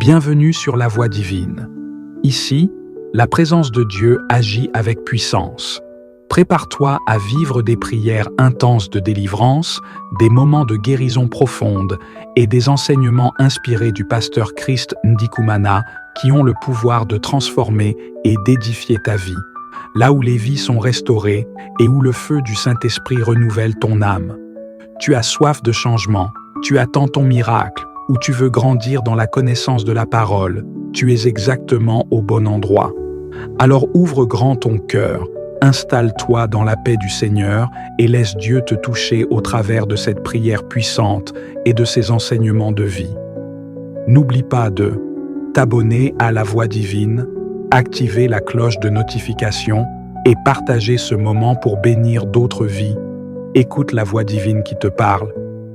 Bienvenue sur la Voie divine. Ici, la présence de Dieu agit avec puissance. Prépare-toi à vivre des prières intenses de délivrance, des moments de guérison profonde et des enseignements inspirés du pasteur Christ Ndikumana qui ont le pouvoir de transformer et d'édifier ta vie. Là où les vies sont restaurées et où le feu du Saint-Esprit renouvelle ton âme. Tu as soif de changement, tu attends ton miracle, ou tu veux grandir dans la connaissance de la parole, tu es exactement au bon endroit. Alors ouvre grand ton cœur, installe-toi dans la paix du Seigneur et laisse Dieu te toucher au travers de cette prière puissante et de ses enseignements de vie. N'oublie pas de t'abonner à la Voie divine, activer la cloche de notification et partager ce moment pour bénir d'autres vies. Écoute la Voix divine qui te parle.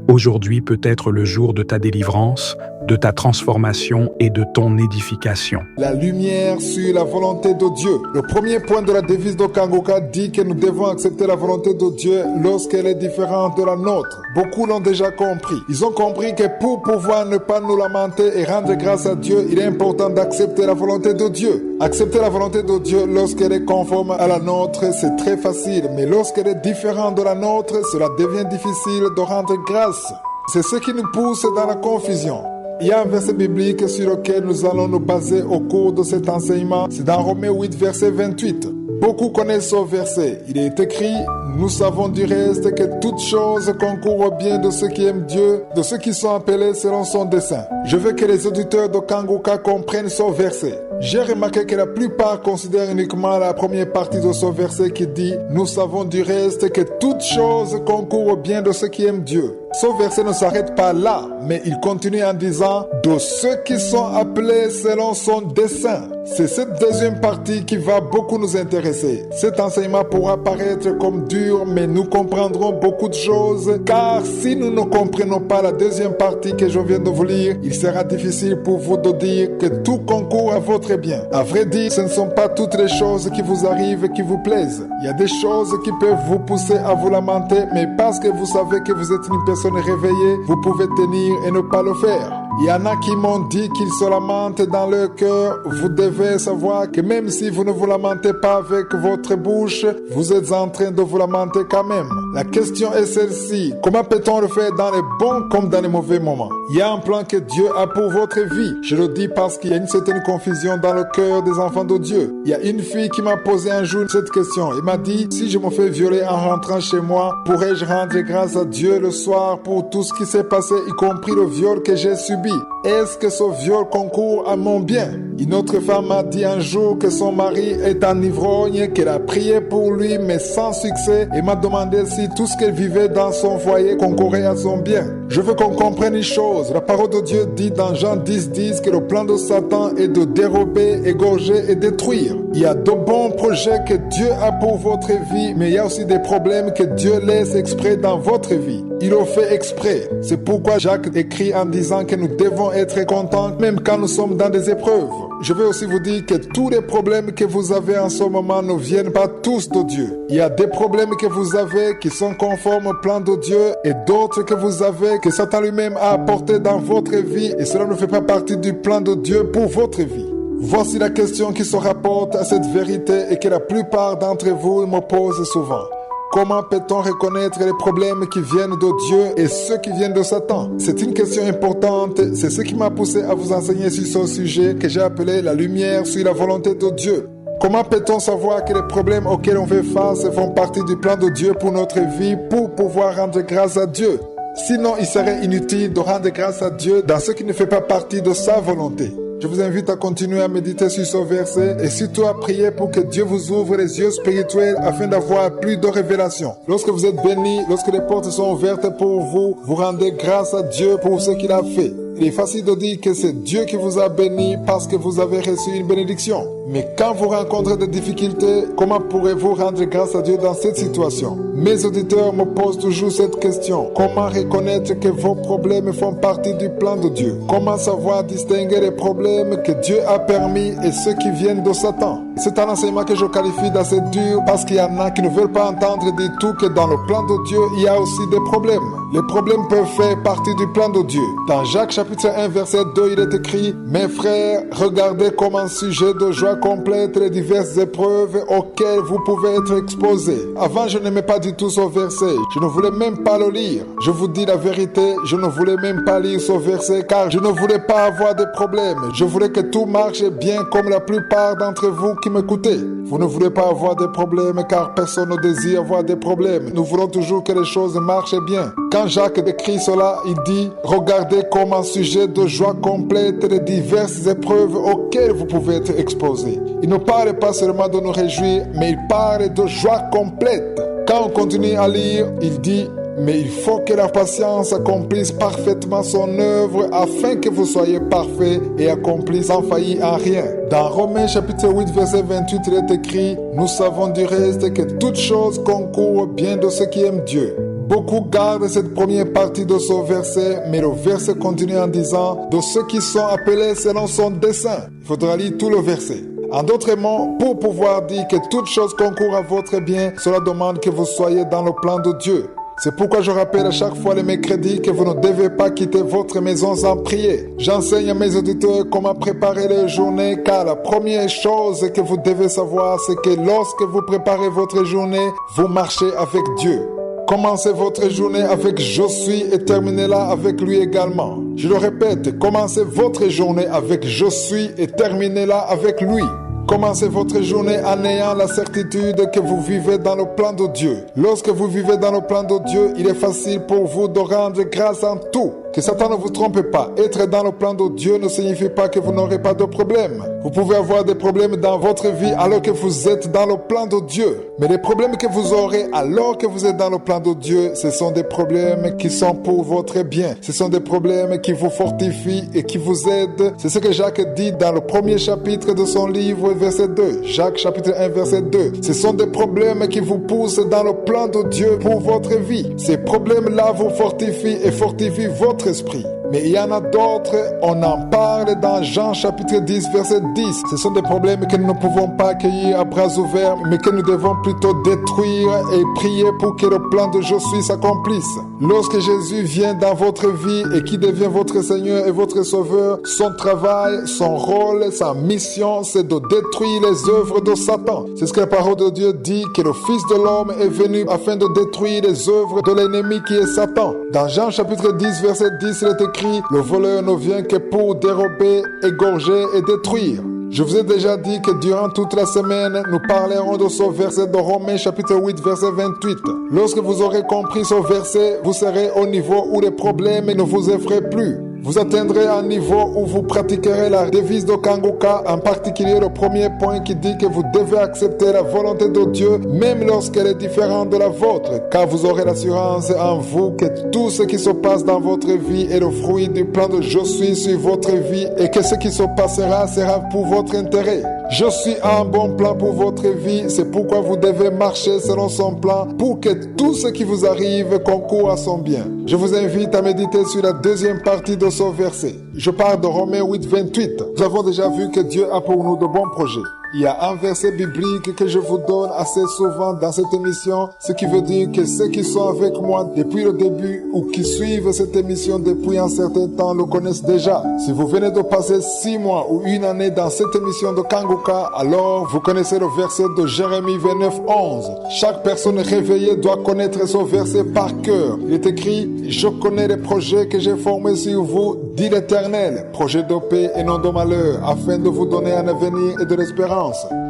Aujourd'hui peut être le jour de ta délivrance, de ta transformation et de ton édification. La lumière sur la volonté de Dieu. Le premier point de la devise de Kangoka dit que nous devons accepter la volonté de Dieu lorsqu'elle est différente de la nôtre. Beaucoup l'ont déjà compris. Ils ont compris que pour pouvoir ne pas nous lamenter et rendre grâce à Dieu, il est important d'accepter la volonté de Dieu. Accepter la volonté de Dieu lorsqu'elle est conforme à la nôtre, c'est très facile. Mais lorsqu'elle est différente de la nôtre, cela devient difficile de rendre grâce. C'est ce qui nous pousse dans la confusion. Il y a un verset biblique sur lequel nous allons nous baser au cours de cet enseignement. C'est dans Romains 8, verset 28. Beaucoup connaissent ce verset. Il est écrit: nous savons du reste que toute chose concourt au bien de ceux qui aiment Dieu, de ceux qui sont appelés selon son dessein. Je veux que les auditeurs de Kangoka comprennent ce verset. J'ai remarqué que la plupart considèrent uniquement la première partie de ce verset qui dit « Nous savons du reste que toute chose concourt au bien de ceux qui aiment Dieu ». Ce verset ne s'arrête pas là, mais il continue en disant « De ceux qui sont appelés selon son dessein ». C'est cette deuxième partie qui va beaucoup nous intéresser. Cet enseignement pourra paraître comme dur, mais nous comprendrons beaucoup de choses, car si nous ne comprenons pas la deuxième partie que je viens de vous lire, il sera difficile pour vous de dire que tout concourt à votre bien. À vrai dire, ce ne sont pas toutes les choses qui vous arrivent qui vous plaisent. Il y a des choses qui peuvent vous pousser à vous lamenter, mais parce que vous savez que vous êtes une personne réveillée, vous pouvez tenir et ne pas le faire. Il y en a qui m'ont dit qu'ils se lamentent dans leur cœur. Vous devez savoir que même si vous ne vous lamentez pas avec votre bouche, vous êtes en train de vous lamenter quand même. La question est celle-ci: comment peut-on le faire dans les bons comme dans les mauvais moments? Il y a un plan que Dieu a pour votre vie. Je le dis parce qu'il y a une certaine confusion dans le cœur des enfants de Dieu. Il y a une fille qui m'a posé un jour cette question. Elle m'a dit: si je me fais violer en rentrant chez moi, pourrais-je rendre grâce à Dieu le soir pour tout ce qui s'est passé, y compris le viol que j'ai subi? Est-ce que ce viol concourt à mon bien? Une autre femme m'a dit un jour que son mari est un ivrogne, qu'elle a prié pour lui mais sans succès, et m'a demandé si tout ce qu'elle vivait dans son foyer concourait à son bien. Je veux qu'on comprenne une chose. La parole de Dieu dit dans Jean 10 que le plan de Satan est de dérober, égorger et détruire. Il y a de bons projets que Dieu a pour votre vie, mais il y a aussi des problèmes que Dieu laisse exprès dans votre vie. Il le fait exprès. C'est pourquoi Jacques écrit en disant que nous devons être contents même quand nous sommes dans des épreuves. Je veux aussi vous dire que tous les problèmes que vous avez en ce moment ne viennent pas tous de Dieu. Il y a des problèmes que vous avez qui sont conformes au plan de Dieu et d'autres que vous avez que Satan lui-même a apporté dans votre vie et cela ne fait pas partie du plan de Dieu pour votre vie. Voici la question qui se rapporte à cette vérité et que la plupart d'entre vous me posent souvent. Comment peut-on reconnaître les problèmes qui viennent de Dieu et ceux qui viennent de Satan? C'est une question importante. C'est ce qui m'a poussé à vous enseigner sur ce sujet que j'ai appelé la lumière sur la volonté de Dieu. Comment peut-on savoir que les problèmes auxquels on fait face font partie du plan de Dieu pour notre vie pour pouvoir rendre grâce à Dieu? Sinon, il serait inutile de rendre grâce à Dieu dans ce qui ne fait pas partie de sa volonté. Je vous invite à continuer à méditer sur ce verset et surtout à prier pour que Dieu vous ouvre les yeux spirituels afin d'avoir plus de révélations. Lorsque vous êtes béni, lorsque les portes sont ouvertes pour vous, vous rendez grâce à Dieu pour ce qu'il a fait. Il est facile de dire que c'est Dieu qui vous a béni parce que vous avez reçu une bénédiction. Mais quand vous rencontrez des difficultés, comment pourrez-vous rendre grâce à Dieu dans cette situation? Mes auditeurs me posent toujours cette question. Comment reconnaître que vos problèmes font partie du plan de Dieu? Comment savoir distinguer les problèmes que Dieu a permis et ceux qui viennent de Satan? C'est un enseignement que je qualifie d'assez dur parce qu'il y en a qui ne veulent pas entendre du tout que dans le plan de Dieu, il y a aussi des problèmes. Les problèmes peuvent faire partie du plan de Dieu. Dans Jacques chapitre 1 verset 2, il est écrit: « Mes frères, regardez comme un sujet de joie complète les diverses épreuves auxquelles vous pouvez être exposés. » Avant, je n'aimais pas du tout ce verset. Je ne voulais même pas le lire. Je vous dis la vérité, je ne voulais même pas lire ce verset car je ne voulais pas avoir de problèmes. Je voulais que tout marche bien comme la plupart d'entre vous qui m'écoutez. Vous ne voulez pas avoir de problèmes car personne ne désire avoir des problèmes. Nous voulons toujours que les choses marchent bien. Quand Jacques décrit cela, il dit: « Regardez comme un sujet de joie complète les diverses épreuves auxquelles vous pouvez être exposés. » Il ne parle pas seulement de nous réjouir, mais il parle de joie complète. Quand on continue à lire, il dit: « Mais il faut que la patience accomplisse parfaitement son œuvre afin que vous soyez parfaits et accomplis sans faillir en rien. » Dans Romains chapitre 8 verset 28, il est écrit: « Nous savons du reste que toutes choses concourent au bien de ceux qui aiment Dieu. » Beaucoup gardent cette première partie de ce verset, mais le verset continue en disant: « De ceux qui sont appelés selon son dessein. » Il faudra lire tout le verset. En d'autres mots, pour pouvoir dire que toutes choses concourent à votre bien, cela demande que vous soyez dans le plan de Dieu. C'est pourquoi je rappelle à chaque fois les mercredis que vous ne devez pas quitter votre maison sans prier. J'enseigne à mes auditeurs comment préparer les journées, car la première chose que vous devez savoir, c'est que lorsque vous préparez votre journée, vous marchez avec Dieu. Commencez votre journée avec « Je suis » et terminez-la avec lui également. Je le répète, commencez votre journée avec « Je suis » et terminez-la avec lui. Commencez votre journée en ayant la certitude que vous vivez dans le plan de Dieu. Lorsque vous vivez dans le plan de Dieu, il est facile pour vous de rendre grâce en tout. Que Satan ne vous trompe pas. Être dans le plan de Dieu ne signifie pas que vous n'aurez pas de problème. Vous pouvez avoir des problèmes dans votre vie alors que vous êtes dans le plan de Dieu. Mais les problèmes que vous aurez alors que vous êtes dans le plan de Dieu, ce sont des problèmes qui sont pour votre bien. Ce sont des problèmes qui vous fortifient et qui vous aident. C'est ce que Jacques dit dans le premier chapitre de son livre, verset 2. Jacques chapitre 1, verset 2. Ce sont des problèmes qui vous poussent dans le plan de Dieu pour votre vie. Ces problèmes-là vous fortifient et fortifient votre esprit. Mais il y en a d'autres, on en parle dans Jean chapitre 10, verset 10. Ce sont des problèmes que nous ne pouvons pas accueillir à bras ouverts, mais que nous devons plutôt détruire et prier pour que le plan de Je suis s'accomplisse. Lorsque Jésus vient dans votre vie et qui devient votre Seigneur et votre Sauveur, son travail, son rôle, sa mission, c'est de détruire les œuvres de Satan. C'est ce que la parole de Dieu dit, que le Fils de l'homme est venu afin de détruire les œuvres de l'ennemi qui est Satan. Dans Jean chapitre 10, verset 10, il est écrit: « Le voleur ne vient que pour dérober, égorger et détruire. » Je vous ai déjà dit que durant toute la semaine, nous parlerons de ce verset de Romains chapitre 8, verset 28. Lorsque vous aurez compris ce verset, vous serez au niveau où les problèmes ne vous effraient plus. Vous atteindrez un niveau où vous pratiquerez la devise de Kanguka, en particulier le premier point qui dit que vous devez accepter la volonté de Dieu, même lorsqu'elle est différente de la vôtre, car vous aurez l'assurance en vous que tout ce qui se passe dans votre vie est le fruit du plan de Je suis sur votre vie et que ce qui se passera sera pour votre intérêt. Je suis un bon plan pour votre vie, c'est pourquoi vous devez marcher selon son plan pour que tout ce qui vous arrive concourt à son bien. Je vous invite à méditer sur la deuxième partie de ce verset. Je parle de Romains 8, 28. Nous avons déjà vu que Dieu a pour nous de bons projets. Il y a un verset biblique que je vous donne assez souvent dans cette émission, ce qui veut dire que ceux qui sont avec moi depuis le début ou qui suivent cette émission depuis un certain temps le connaissent déjà. Si vous venez de passer 6 mois ou une année dans cette émission de Kanguka, alors vous connaissez le verset de Jérémie 29, 11. Chaque personne réveillée doit connaître ce verset par cœur. Il est écrit: « Je connais les projets que j'ai formés sur vous, dit l'Éternel, projets de paix et non de malheur, afin de vous donner un avenir et de l'espérance. »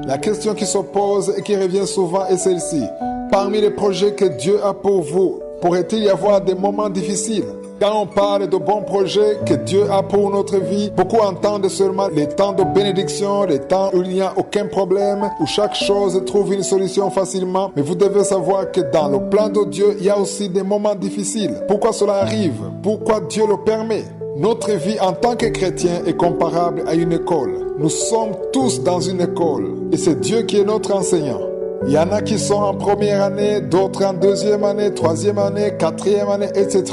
La question qui se pose et qui revient souvent est celle-ci. Parmi les projets que Dieu a pour vous, pourrait-il y avoir des moments difficiles? Quand on parle de bons projets que Dieu a pour notre vie, beaucoup entendent seulement les temps de bénédiction, les temps où il n'y a aucun problème, où chaque chose trouve une solution facilement. Mais vous devez savoir que dans le plan de Dieu, il y a aussi des moments difficiles. Pourquoi cela arrive? Pourquoi Dieu le permet? Notre vie en tant que chrétien est comparable à une école. Nous sommes tous dans une école et c'est Dieu qui est notre enseignant. Il y en a qui sont en première année, d'autres en deuxième année, troisième année, quatrième année, etc.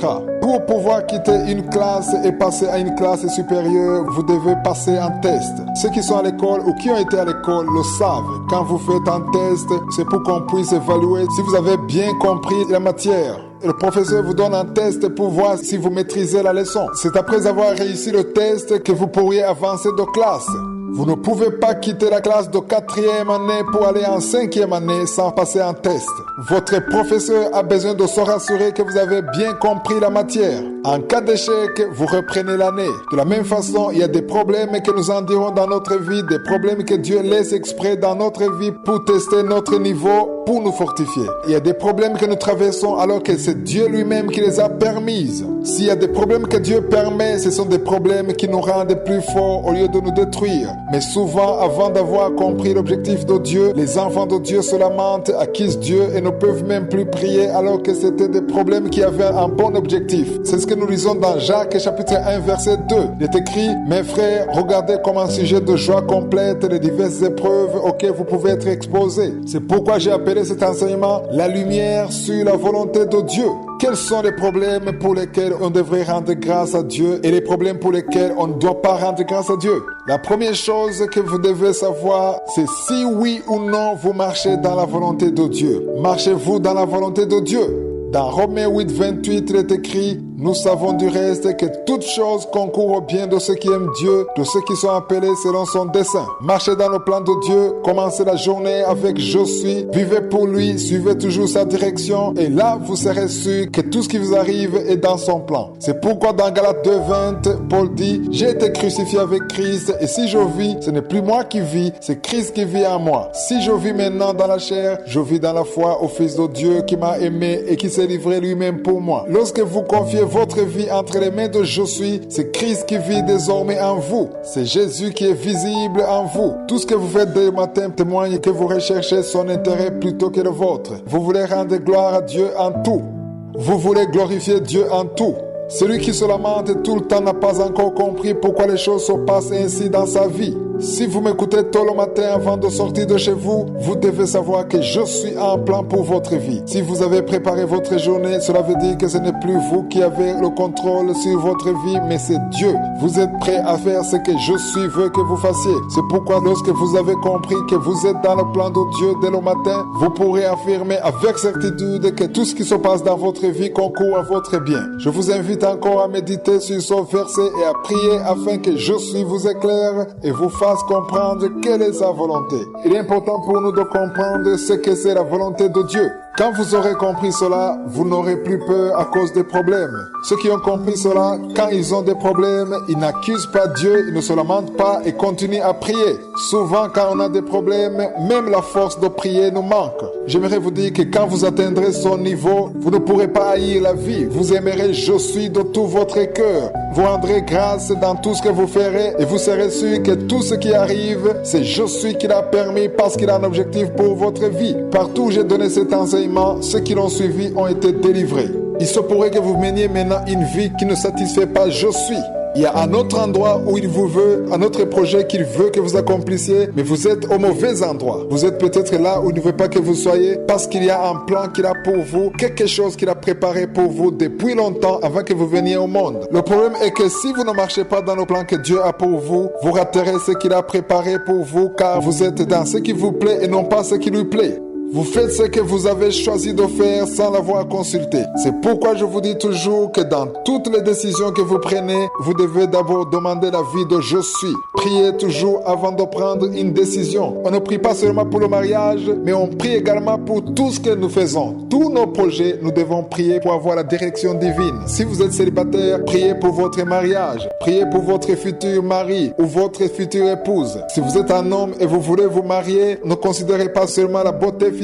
Pour pouvoir quitter une classe et passer à une classe supérieure, vous devez passer un test. Ceux qui sont à l'école ou qui ont été à l'école le savent. Quand vous faites un test, c'est pour qu'on puisse évaluer si vous avez bien compris la matière. Le professeur vous donne un test pour voir si vous maîtrisez la leçon. C'est après avoir réussi le test que vous pourriez avancer de classe. Vous ne pouvez pas quitter la classe de quatrième année pour aller en cinquième année sans passer un test. Votre professeur a besoin de se rassurer que vous avez bien compris la matière. En cas d'échec, vous reprenez l'année. De la même façon, il y a des problèmes que nous endurons dans notre vie, des problèmes que Dieu laisse exprès dans notre vie pour tester notre niveau, pour nous fortifier. Il y a des problèmes que nous traversons alors que c'est Dieu lui-même qui les a permises. S'il y a des problèmes que Dieu permet, ce sont des problèmes qui nous rendent plus forts au lieu de nous détruire. Mais souvent, avant d'avoir compris l'objectif de Dieu, les enfants de Dieu se lamentent, accusent Dieu et ne peuvent même plus prier alors que c'était des problèmes qui avaient un bon objectif. C'est ce que nous lisons dans Jacques chapitre 1 verset 2. Il est écrit: mes frères, regardez comme un sujet de joie complète les diverses épreuves auxquelles vous pouvez être exposés. C'est pourquoi j'ai appelé cet enseignement la lumière sur la volonté de Dieu. Quels sont les problèmes pour lesquels on devrait rendre grâce à Dieu et les problèmes pour lesquels on ne doit pas rendre grâce à Dieu? La première chose que vous devez savoir, c'est si oui ou non vous marchez dans la volonté de Dieu. Marchez-vous dans la volonté de Dieu? Dans Romains 8, 28, il est écrit: nous savons du reste que toutes choses concourent au bien de ceux qui aiment Dieu, de ceux qui sont appelés selon son dessein. Marchez dans le plan de Dieu, commencez la journée avec je suis, vivez pour lui, suivez toujours sa direction, et là vous serez sûr que tout ce qui vous arrive est dans son plan. C'est pourquoi dans Galates 2, 20, Paul dit: j'ai été crucifié avec Christ, et si je vis, ce n'est plus moi qui vis, c'est Christ qui vit en moi. Si je vis maintenant dans la chair, je vis dans la foi au Fils de Dieu qui m'a aimé et qui s'est livré lui-même pour moi. Lorsque vous confiez votre vie entre les mains de je suis, c'est Christ qui vit désormais en vous. C'est Jésus qui est visible en vous. Tout ce que vous faites dès le matin témoigne que vous recherchez son intérêt plutôt que le vôtre. Vous voulez rendre gloire à Dieu en tout. Vous voulez glorifier Dieu en tout. Celui qui se lamente tout le temps n'a pas encore compris pourquoi les choses se passent ainsi dans sa vie. Si vous m'écoutez tôt le matin avant de sortir de chez vous, vous devez savoir que je suis en plan pour votre vie. Si vous avez préparé votre journée, cela veut dire que ce n'est plus vous qui avez le contrôle sur votre vie, mais c'est Dieu. Vous êtes prêt à faire ce que je suis veut que vous fassiez. C'est pourquoi lorsque vous avez compris que vous êtes dans le plan de Dieu dès le matin, vous pourrez affirmer avec certitude que tout ce qui se passe dans votre vie concourt à votre bien. Je vous invite encore à méditer sur ce verset et à prier afin que je suis vous éclaire et vous fasse comprendre quelle est sa volonté. Il est important pour nous de comprendre ce que c'est la volonté de Dieu. Quand vous aurez compris cela, vous n'aurez plus peur à cause des problèmes. Ceux qui ont compris cela, quand ils ont des problèmes, ils n'accusent pas Dieu, ils ne se lamentent pas et continuent à prier. Souvent, quand on a des problèmes, même la force de prier nous manque. J'aimerais vous dire que quand vous atteindrez son niveau, vous ne pourrez pas haïr la vie. Vous aimerez je suis de tout votre cœur. Vous rendrez grâce dans tout ce que vous ferez et vous serez sûr que tout ce qui arrive, c'est je suis qui l'a permis parce qu'il a un objectif pour votre vie. Partout où j'ai donné cet enseignement, ceux qui l'ont suivi ont été délivrés. Il se pourrait que vous meniez maintenant une vie qui ne satisfait pas je suis. Il y a un autre endroit où il vous veut, un autre projet qu'il veut que vous accomplissiez, mais vous êtes au mauvais endroit. Vous êtes peut-être là où il ne veut pas que vous soyez parce qu'il y a un plan qu'il a pour vous, quelque chose qu'il a préparé pour vous depuis longtemps avant que vous veniez au monde. Le problème est que si vous ne marchez pas dans le plan que Dieu a pour vous, vous raterez ce qu'il a préparé pour vous car vous êtes dans ce qui vous plaît et non pas ce qui lui plaît. Vous faites ce que vous avez choisi de faire sans l'avoir consulté. C'est pourquoi je vous dis toujours que dans toutes les décisions que vous prenez, vous devez d'abord demander l'avis de je suis. Priez toujours avant de prendre une décision. On ne prie pas seulement pour le mariage, mais on prie également pour tout ce que nous faisons. Tous nos projets, nous devons prier pour avoir la direction divine. Si vous êtes célibataire, priez pour votre mariage. Priez pour votre futur mari ou votre future épouse. Si vous êtes un homme et vous voulez vous marier, ne considérez pas seulement la beauté physique.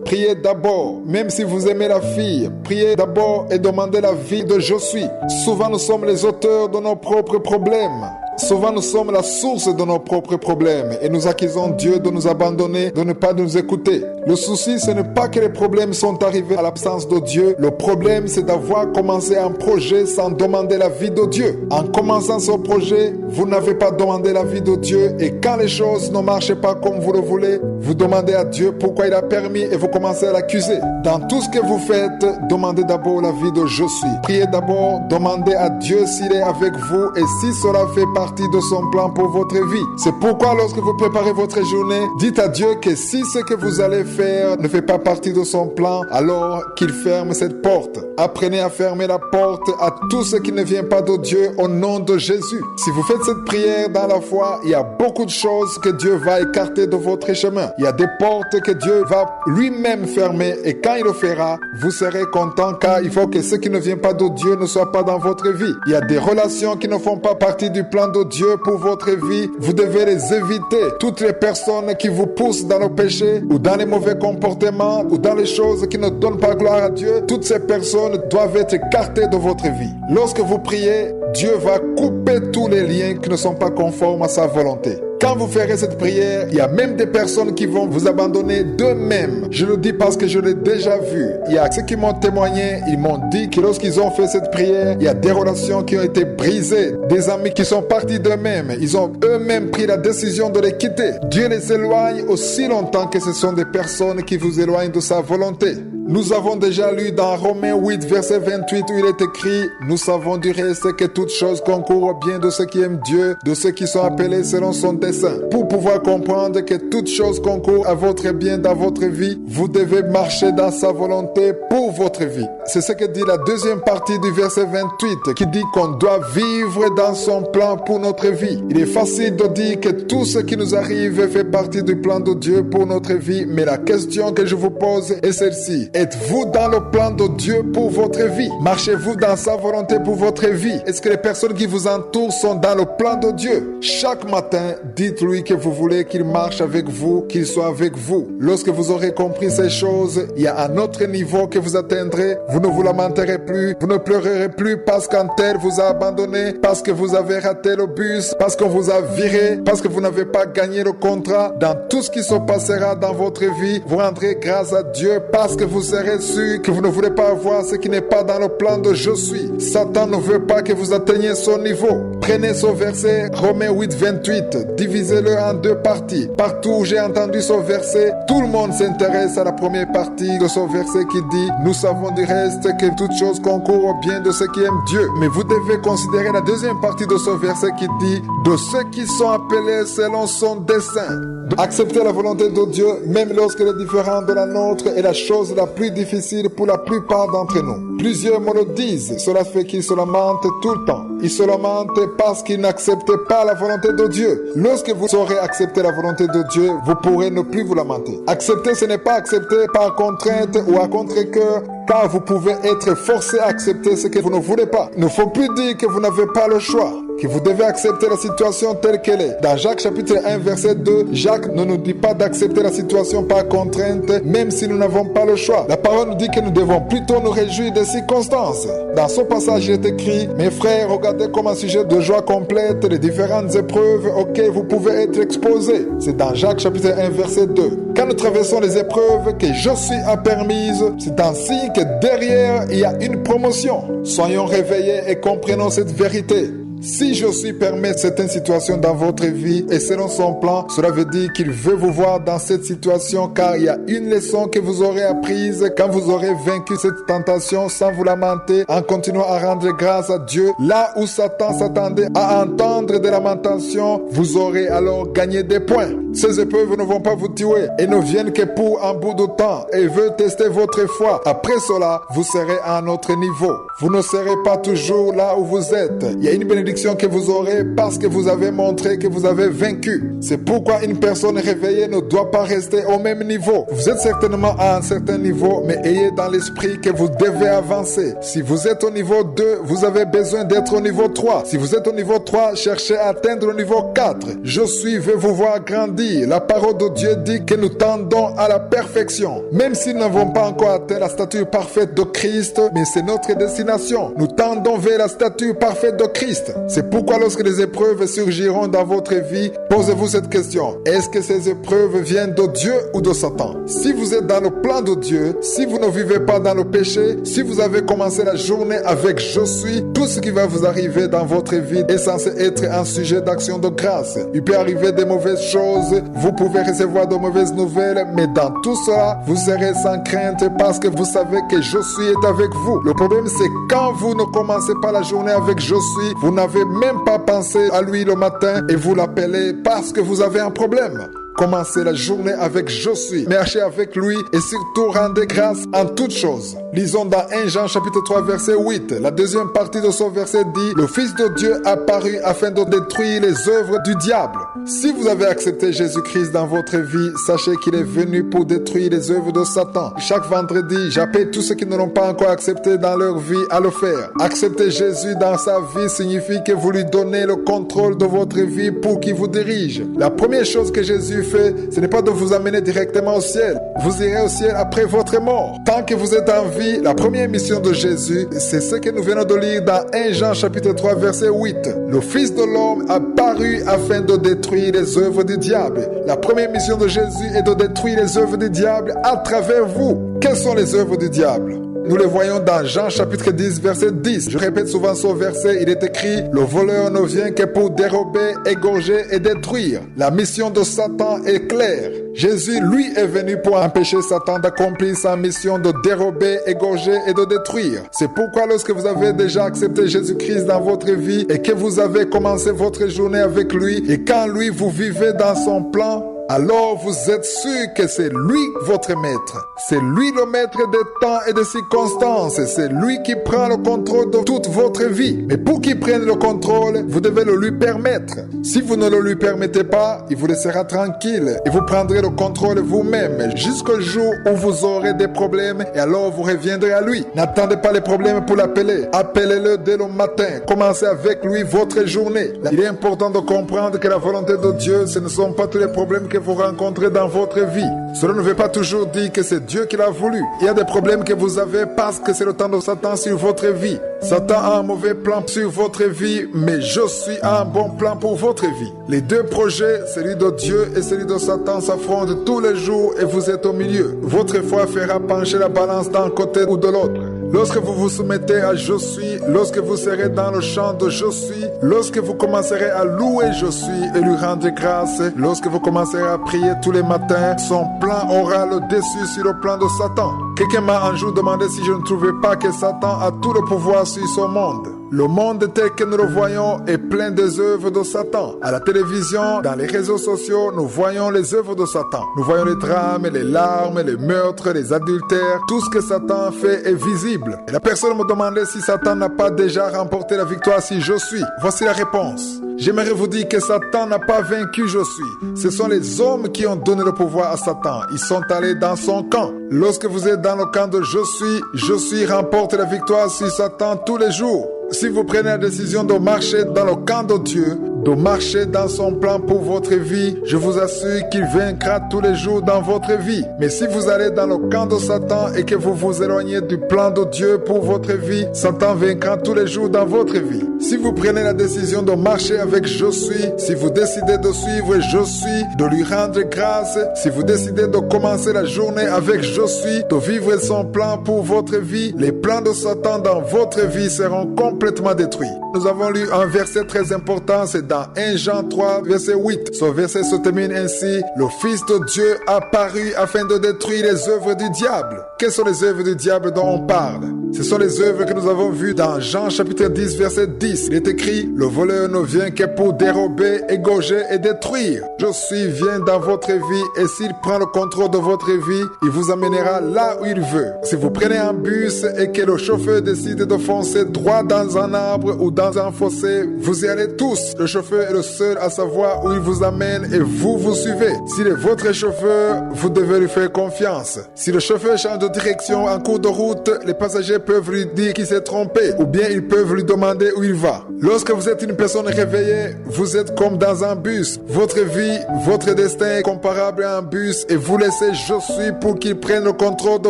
Priez d'abord, même si vous aimez la fille, priez d'abord et demandez l'avis de je suis. Souvent nous sommes les auteurs de nos propres problèmes. Souvent nous sommes la source de nos propres problèmes et nous accusons Dieu de nous abandonner, de ne pas nous écouter. Le souci, ce n'est pas que les problèmes sont arrivés à l'absence de Dieu. Le problème, c'est d'avoir commencé un projet sans demander l'avis de Dieu. En commençant ce projet, vous n'avez pas demandé l'avis de Dieu et quand les choses ne marchent pas comme vous le voulez, vous demandez à Dieu pourquoi il a permis et vous commencez à l'accuser. Dans tout ce que vous faites, demandez d'abord l'avis de je suis. Priez d'abord, demandez à Dieu s'il est avec vous et si cela fait partie de son plan pour votre vie. C'est pourquoi lorsque vous préparez votre journée, dites à Dieu que si ce que vous allez faire ne fait pas partie de son plan, alors qu'il ferme cette porte. Apprenez à fermer la porte à tout ce qui ne vient pas de Dieu au nom de Jésus. Si vous faites cette prière dans la foi, il y a beaucoup de choses que Dieu va écarter de votre chemin. Il y a des portes que Dieu va lui-même fermer et quand il le fera, vous serez content car il faut que ce qui ne vient pas de Dieu ne soit pas dans votre vie. Il y a des relations qui ne font pas partie du plan de Dieu pour votre vie. Vous devez les éviter. Toutes les personnes qui vous poussent dans le péché ou dans les mauvais comportements ou dans les choses qui ne donnent pas gloire à Dieu, toutes ces personnes doivent être écartées de votre vie. Lorsque vous priez, Dieu va couper tous les liens qui ne sont pas conformes à sa volonté. Quand vous ferez cette prière, il y a même des personnes qui vont vous abandonner d'eux-mêmes. Je le dis parce que je l'ai déjà vu. Il y a ceux qui m'ont témoigné, ils m'ont dit que lorsqu'ils ont fait cette prière, il y a des relations qui ont été brisées, des amis qui sont partis d'eux-mêmes. Ils ont eux-mêmes pris la décision de les quitter. Dieu les éloigne aussi longtemps que ce sont des personnes qui vous éloignent de sa volonté. Nous avons déjà lu dans Romains 8, verset 28, où il est écrit « Nous savons du reste que toutes choses concourent au bien de ceux qui aiment Dieu, de ceux qui sont appelés selon son dessein. » Pour pouvoir comprendre que toutes choses concourent à votre bien dans votre vie, vous devez marcher dans sa volonté pour votre vie. C'est ce que dit la deuxième partie du verset 28, qui dit qu'on doit vivre dans son plan pour notre vie. Il est facile de dire que tout ce qui nous arrive fait partie du plan de Dieu pour notre vie, mais la question que je vous pose est celle-ci. Êtes-vous dans le plan de Dieu pour votre vie? Marchez-vous dans sa volonté pour votre vie? Est-ce que les personnes qui vous entourent sont dans le plan de Dieu? Chaque matin, dites-lui que vous voulez qu'il marche avec vous, qu'il soit avec vous. Lorsque vous aurez compris ces choses, il y a un autre niveau que vous atteindrez. Vous ne vous lamenterez plus, vous ne pleurerez plus parce qu'un tel vous a abandonné, parce que vous avez raté le bus, parce qu'on vous a viré, parce que vous n'avez pas gagné le contrat. Dans tout ce qui se passera dans votre vie, vous rendrez grâce à Dieu parce que vous serez sûr que vous ne voulez pas avoir ce qui n'est pas dans le plan de je suis. Satan ne veut pas que vous atteigniez son niveau. Prenez ce verset, Romains 8, 28, divisez-le en deux parties. Partout où j'ai entendu ce verset, tout le monde s'intéresse à la première partie de ce verset qui dit « Nous savons du reste que toutes choses concourent au bien de ceux qui aiment Dieu. » Mais vous devez considérer la deuxième partie de ce verset qui dit « De ceux qui sont appelés selon son dessein. » Accepter la volonté de Dieu, même lorsqu'elle est différente de la nôtre, est la chose la plus difficile pour la plupart d'entre nous. Plusieurs me le disent, cela fait qu'ils se lamentent tout le temps. Ils se lamentent parce qu'ils n'acceptent pas la volonté de Dieu. Lorsque vous saurez accepter la volonté de Dieu, vous pourrez ne plus vous lamenter. Accepter, ce n'est pas accepter par contrainte ou à contre-cœur, car vous pouvez être forcé à accepter ce que vous ne voulez pas. Il ne faut plus dire que vous n'avez pas le choix, que vous devez accepter la situation telle qu'elle est. Dans Jacques chapitre 1 verset 2, Jacques ne nous dit pas d'accepter la situation par contrainte, même si nous n'avons pas le choix. La parole nous dit que nous devons plutôt nous réjouir des circonstances. Dans ce passage, il est écrit « Mes frères, regardez comme un sujet de joie complète les différentes épreuves auxquelles vous pouvez être exposés. » C'est dans Jacques chapitre 1 verset 2. Quand nous traversons les épreuves que je suis a permises, c'est ainsi que derrière, il y a une promotion. Soyons réveillés et comprenons cette vérité. Si Josué permet certaines situations dans votre vie et selon son plan, cela veut dire qu'il veut vous voir dans cette situation car il y a une leçon que vous aurez apprise quand vous aurez vaincu cette tentation sans vous lamenter en continuant à rendre grâce à Dieu. Là où Satan s'attendait à entendre des lamentations, vous aurez alors gagné des points. Ces épreuves ne vont pas vous tuer et ne viennent que pour un bout de temps et veulent tester votre foi. Après cela, vous serez à un autre niveau. Vous ne serez pas toujours là où vous êtes. Il y a une bénédiction que vous aurez parce que vous avez montré que vous avez vaincu. C'est pourquoi une personne réveillée ne doit pas rester au même niveau. Vous êtes certainement à un certain niveau, mais ayez dans l'esprit que vous devez avancer. Si vous êtes au niveau 2, vous avez besoin d'être au niveau 3. Si vous êtes au niveau 3, cherchez à atteindre le niveau 4. Je veux vous voir grandir. La parole de Dieu dit que nous tendons à la perfection. Même si nous n'avons pas encore atteint la stature parfaite de Christ, mais c'est notre destination. Nous tendons vers la stature parfaite de Christ. C'est pourquoi lorsque les épreuves surgiront dans votre vie, posez-vous cette question. Est-ce que ces épreuves viennent de Dieu ou de Satan? Si vous êtes dans le plan de Dieu, si vous ne vivez pas dans le péché, si vous avez commencé la journée avec je suis, tout ce qui va vous arriver dans votre vie est censé être un sujet d'action de grâce. Il peut arriver des mauvaises choses, vous pouvez recevoir de mauvaises nouvelles, mais dans tout cela, vous serez sans crainte parce que vous savez que je suis est avec vous. Le problème, c'est quand vous ne commencez pas la journée avec je suis, vous n'avez même pas pensé à lui le matin et vous l'appelez parce que vous avez un problème. Commencez la journée avec je suis. Marchez avec lui et surtout rendez grâce en toutes choses. Lisons dans 1 Jean chapitre 3 verset 8. La deuxième partie de ce verset dit: le Fils de Dieu apparut afin de détruire les œuvres du diable. Si vous avez accepté Jésus-Christ dans votre vie, sachez qu'il est venu pour détruire les œuvres de Satan. Chaque vendredi, j'appelle tous ceux qui ne l'ont pas encore accepté dans leur vie à le faire. Accepter Jésus dans sa vie signifie que vous lui donnez le contrôle de votre vie pour qu'il vous dirige. La première chose que Jésus fait, ce n'est pas de vous amener directement au ciel. Vous irez au ciel après votre mort. Tant que vous êtes en vie, la première mission de Jésus, c'est ce que nous venons de lire dans 1 Jean chapitre 3 verset 8. Le Fils de l'homme apparut afin de détruire les œuvres du diable. La première mission de Jésus est de détruire les œuvres du diable à travers vous. Quelles sont les œuvres du diable? Nous les voyons dans Jean chapitre 10 verset 10. Je répète souvent ce verset, il est écrit: le voleur ne vient que pour dérober, égorger et détruire. La mission de Satan est claire. Jésus, lui, est venu pour empêcher Satan d'accomplir sa mission de dérober, égorger et de détruire. C'est pourquoi lorsque vous avez déjà accepté Jésus-Christ dans votre vie et que vous avez commencé votre journée avec lui, et quand lui vous vivez dans son plan, alors vous êtes sûr que c'est lui votre maître. C'est lui le maître des temps et des circonstances. C'est lui qui prend le contrôle de toute votre vie. Mais pour qu'il prenne le contrôle, vous devez le lui permettre. Si vous ne le lui permettez pas, il vous laissera tranquille et vous prendrez le contrôle vous-même jusqu'au jour où vous aurez des problèmes et alors vous reviendrez à lui. N'attendez pas les problèmes pour l'appeler. Appelez-le dès le matin. Commencez avec lui votre journée. Il est important de comprendre que la volonté de Dieu, ce ne sont pas tous les problèmes que vous rencontrez dans votre vie. Cela ne veut pas toujours dire que c'est Dieu qui l'a voulu. Il y a des problèmes que vous avez parce que c'est le temps de Satan sur votre vie. Satan a un mauvais plan sur votre vie, mais je suis un bon plan pour votre vie. Les deux projets, celui de Dieu et celui de Satan, s'affrontent tous les jours et vous êtes au milieu. Votre foi fera pencher la balance d'un côté ou de l'autre. Lorsque vous vous soumettez à je suis, lorsque vous serez dans le chant de je suis, lorsque vous commencerez à louer je suis et lui rendre grâce, lorsque vous commencerez à prier tous les matins, son plan aura le dessus sur le plan de Satan. Quelqu'un m'a un jour demandé si je ne trouvais pas que Satan a tout le pouvoir sur ce monde. Le monde tel que nous le voyons est plein des œuvres de Satan. À la télévision, dans les réseaux sociaux, nous voyons les œuvres de Satan. Nous voyons les drames, les larmes, les meurtres, les adultères. Tout ce que Satan fait est visible. Et la personne me demandait si Satan n'a pas déjà remporté la victoire si je suis. Voici la réponse. J'aimerais vous dire que Satan n'a pas vaincu je suis. Ce sont les hommes qui ont donné le pouvoir à Satan. Ils sont allés dans son camp. Lorsque vous êtes dans le camp de je suis remporte la victoire sur Satan tous les jours. Si vous prenez la décision de marcher dans le camp de Dieu, de marcher dans son plan pour votre vie, je vous assure qu'il vaincra tous les jours dans votre vie. Mais si vous allez dans le camp de Satan et que vous vous éloignez du plan de Dieu pour votre vie, Satan vaincra tous les jours dans votre vie. Si vous prenez la décision de marcher avec je suis, si vous décidez de suivre je suis, de lui rendre grâce, si vous décidez de commencer la journée avec je suis, de vivre son plan pour votre vie, les plans de Satan dans votre vie seront complètement détruits. Nous avons lu un verset très important, c'est dans 1 Jean 3, verset 8. Ce verset se termine ainsi: le Fils de Dieu apparut afin de détruire les œuvres du diable. Quelles sont les œuvres du diable dont on parle? Ce sont les œuvres que nous avons vues dans Jean chapitre 10, verset 10. Il est écrit: le voleur ne vient que pour dérober, égorger et détruire. Je suis vient dans votre vie et s'il prend le contrôle de votre vie, il vous amènera là où il veut. Si vous prenez un bus et que le chauffeur décide de foncer droit dans un arbre ou dans un fossé, vous y allez tous. Le chauffeur est le seul à savoir où il vous amène et vous suivez. S'il est votre chauffeur, vous devez lui faire confiance. Si le chauffeur change de direction en cours de route, les passagers peuvent lui dire qu'il s'est trompé ou bien ils peuvent lui demander où il va. Lorsque vous êtes une personne réveillée, vous êtes comme dans un bus. Votre vie, votre destin est comparable à un bus et vous laissez je suis pour qu'il prenne le contrôle de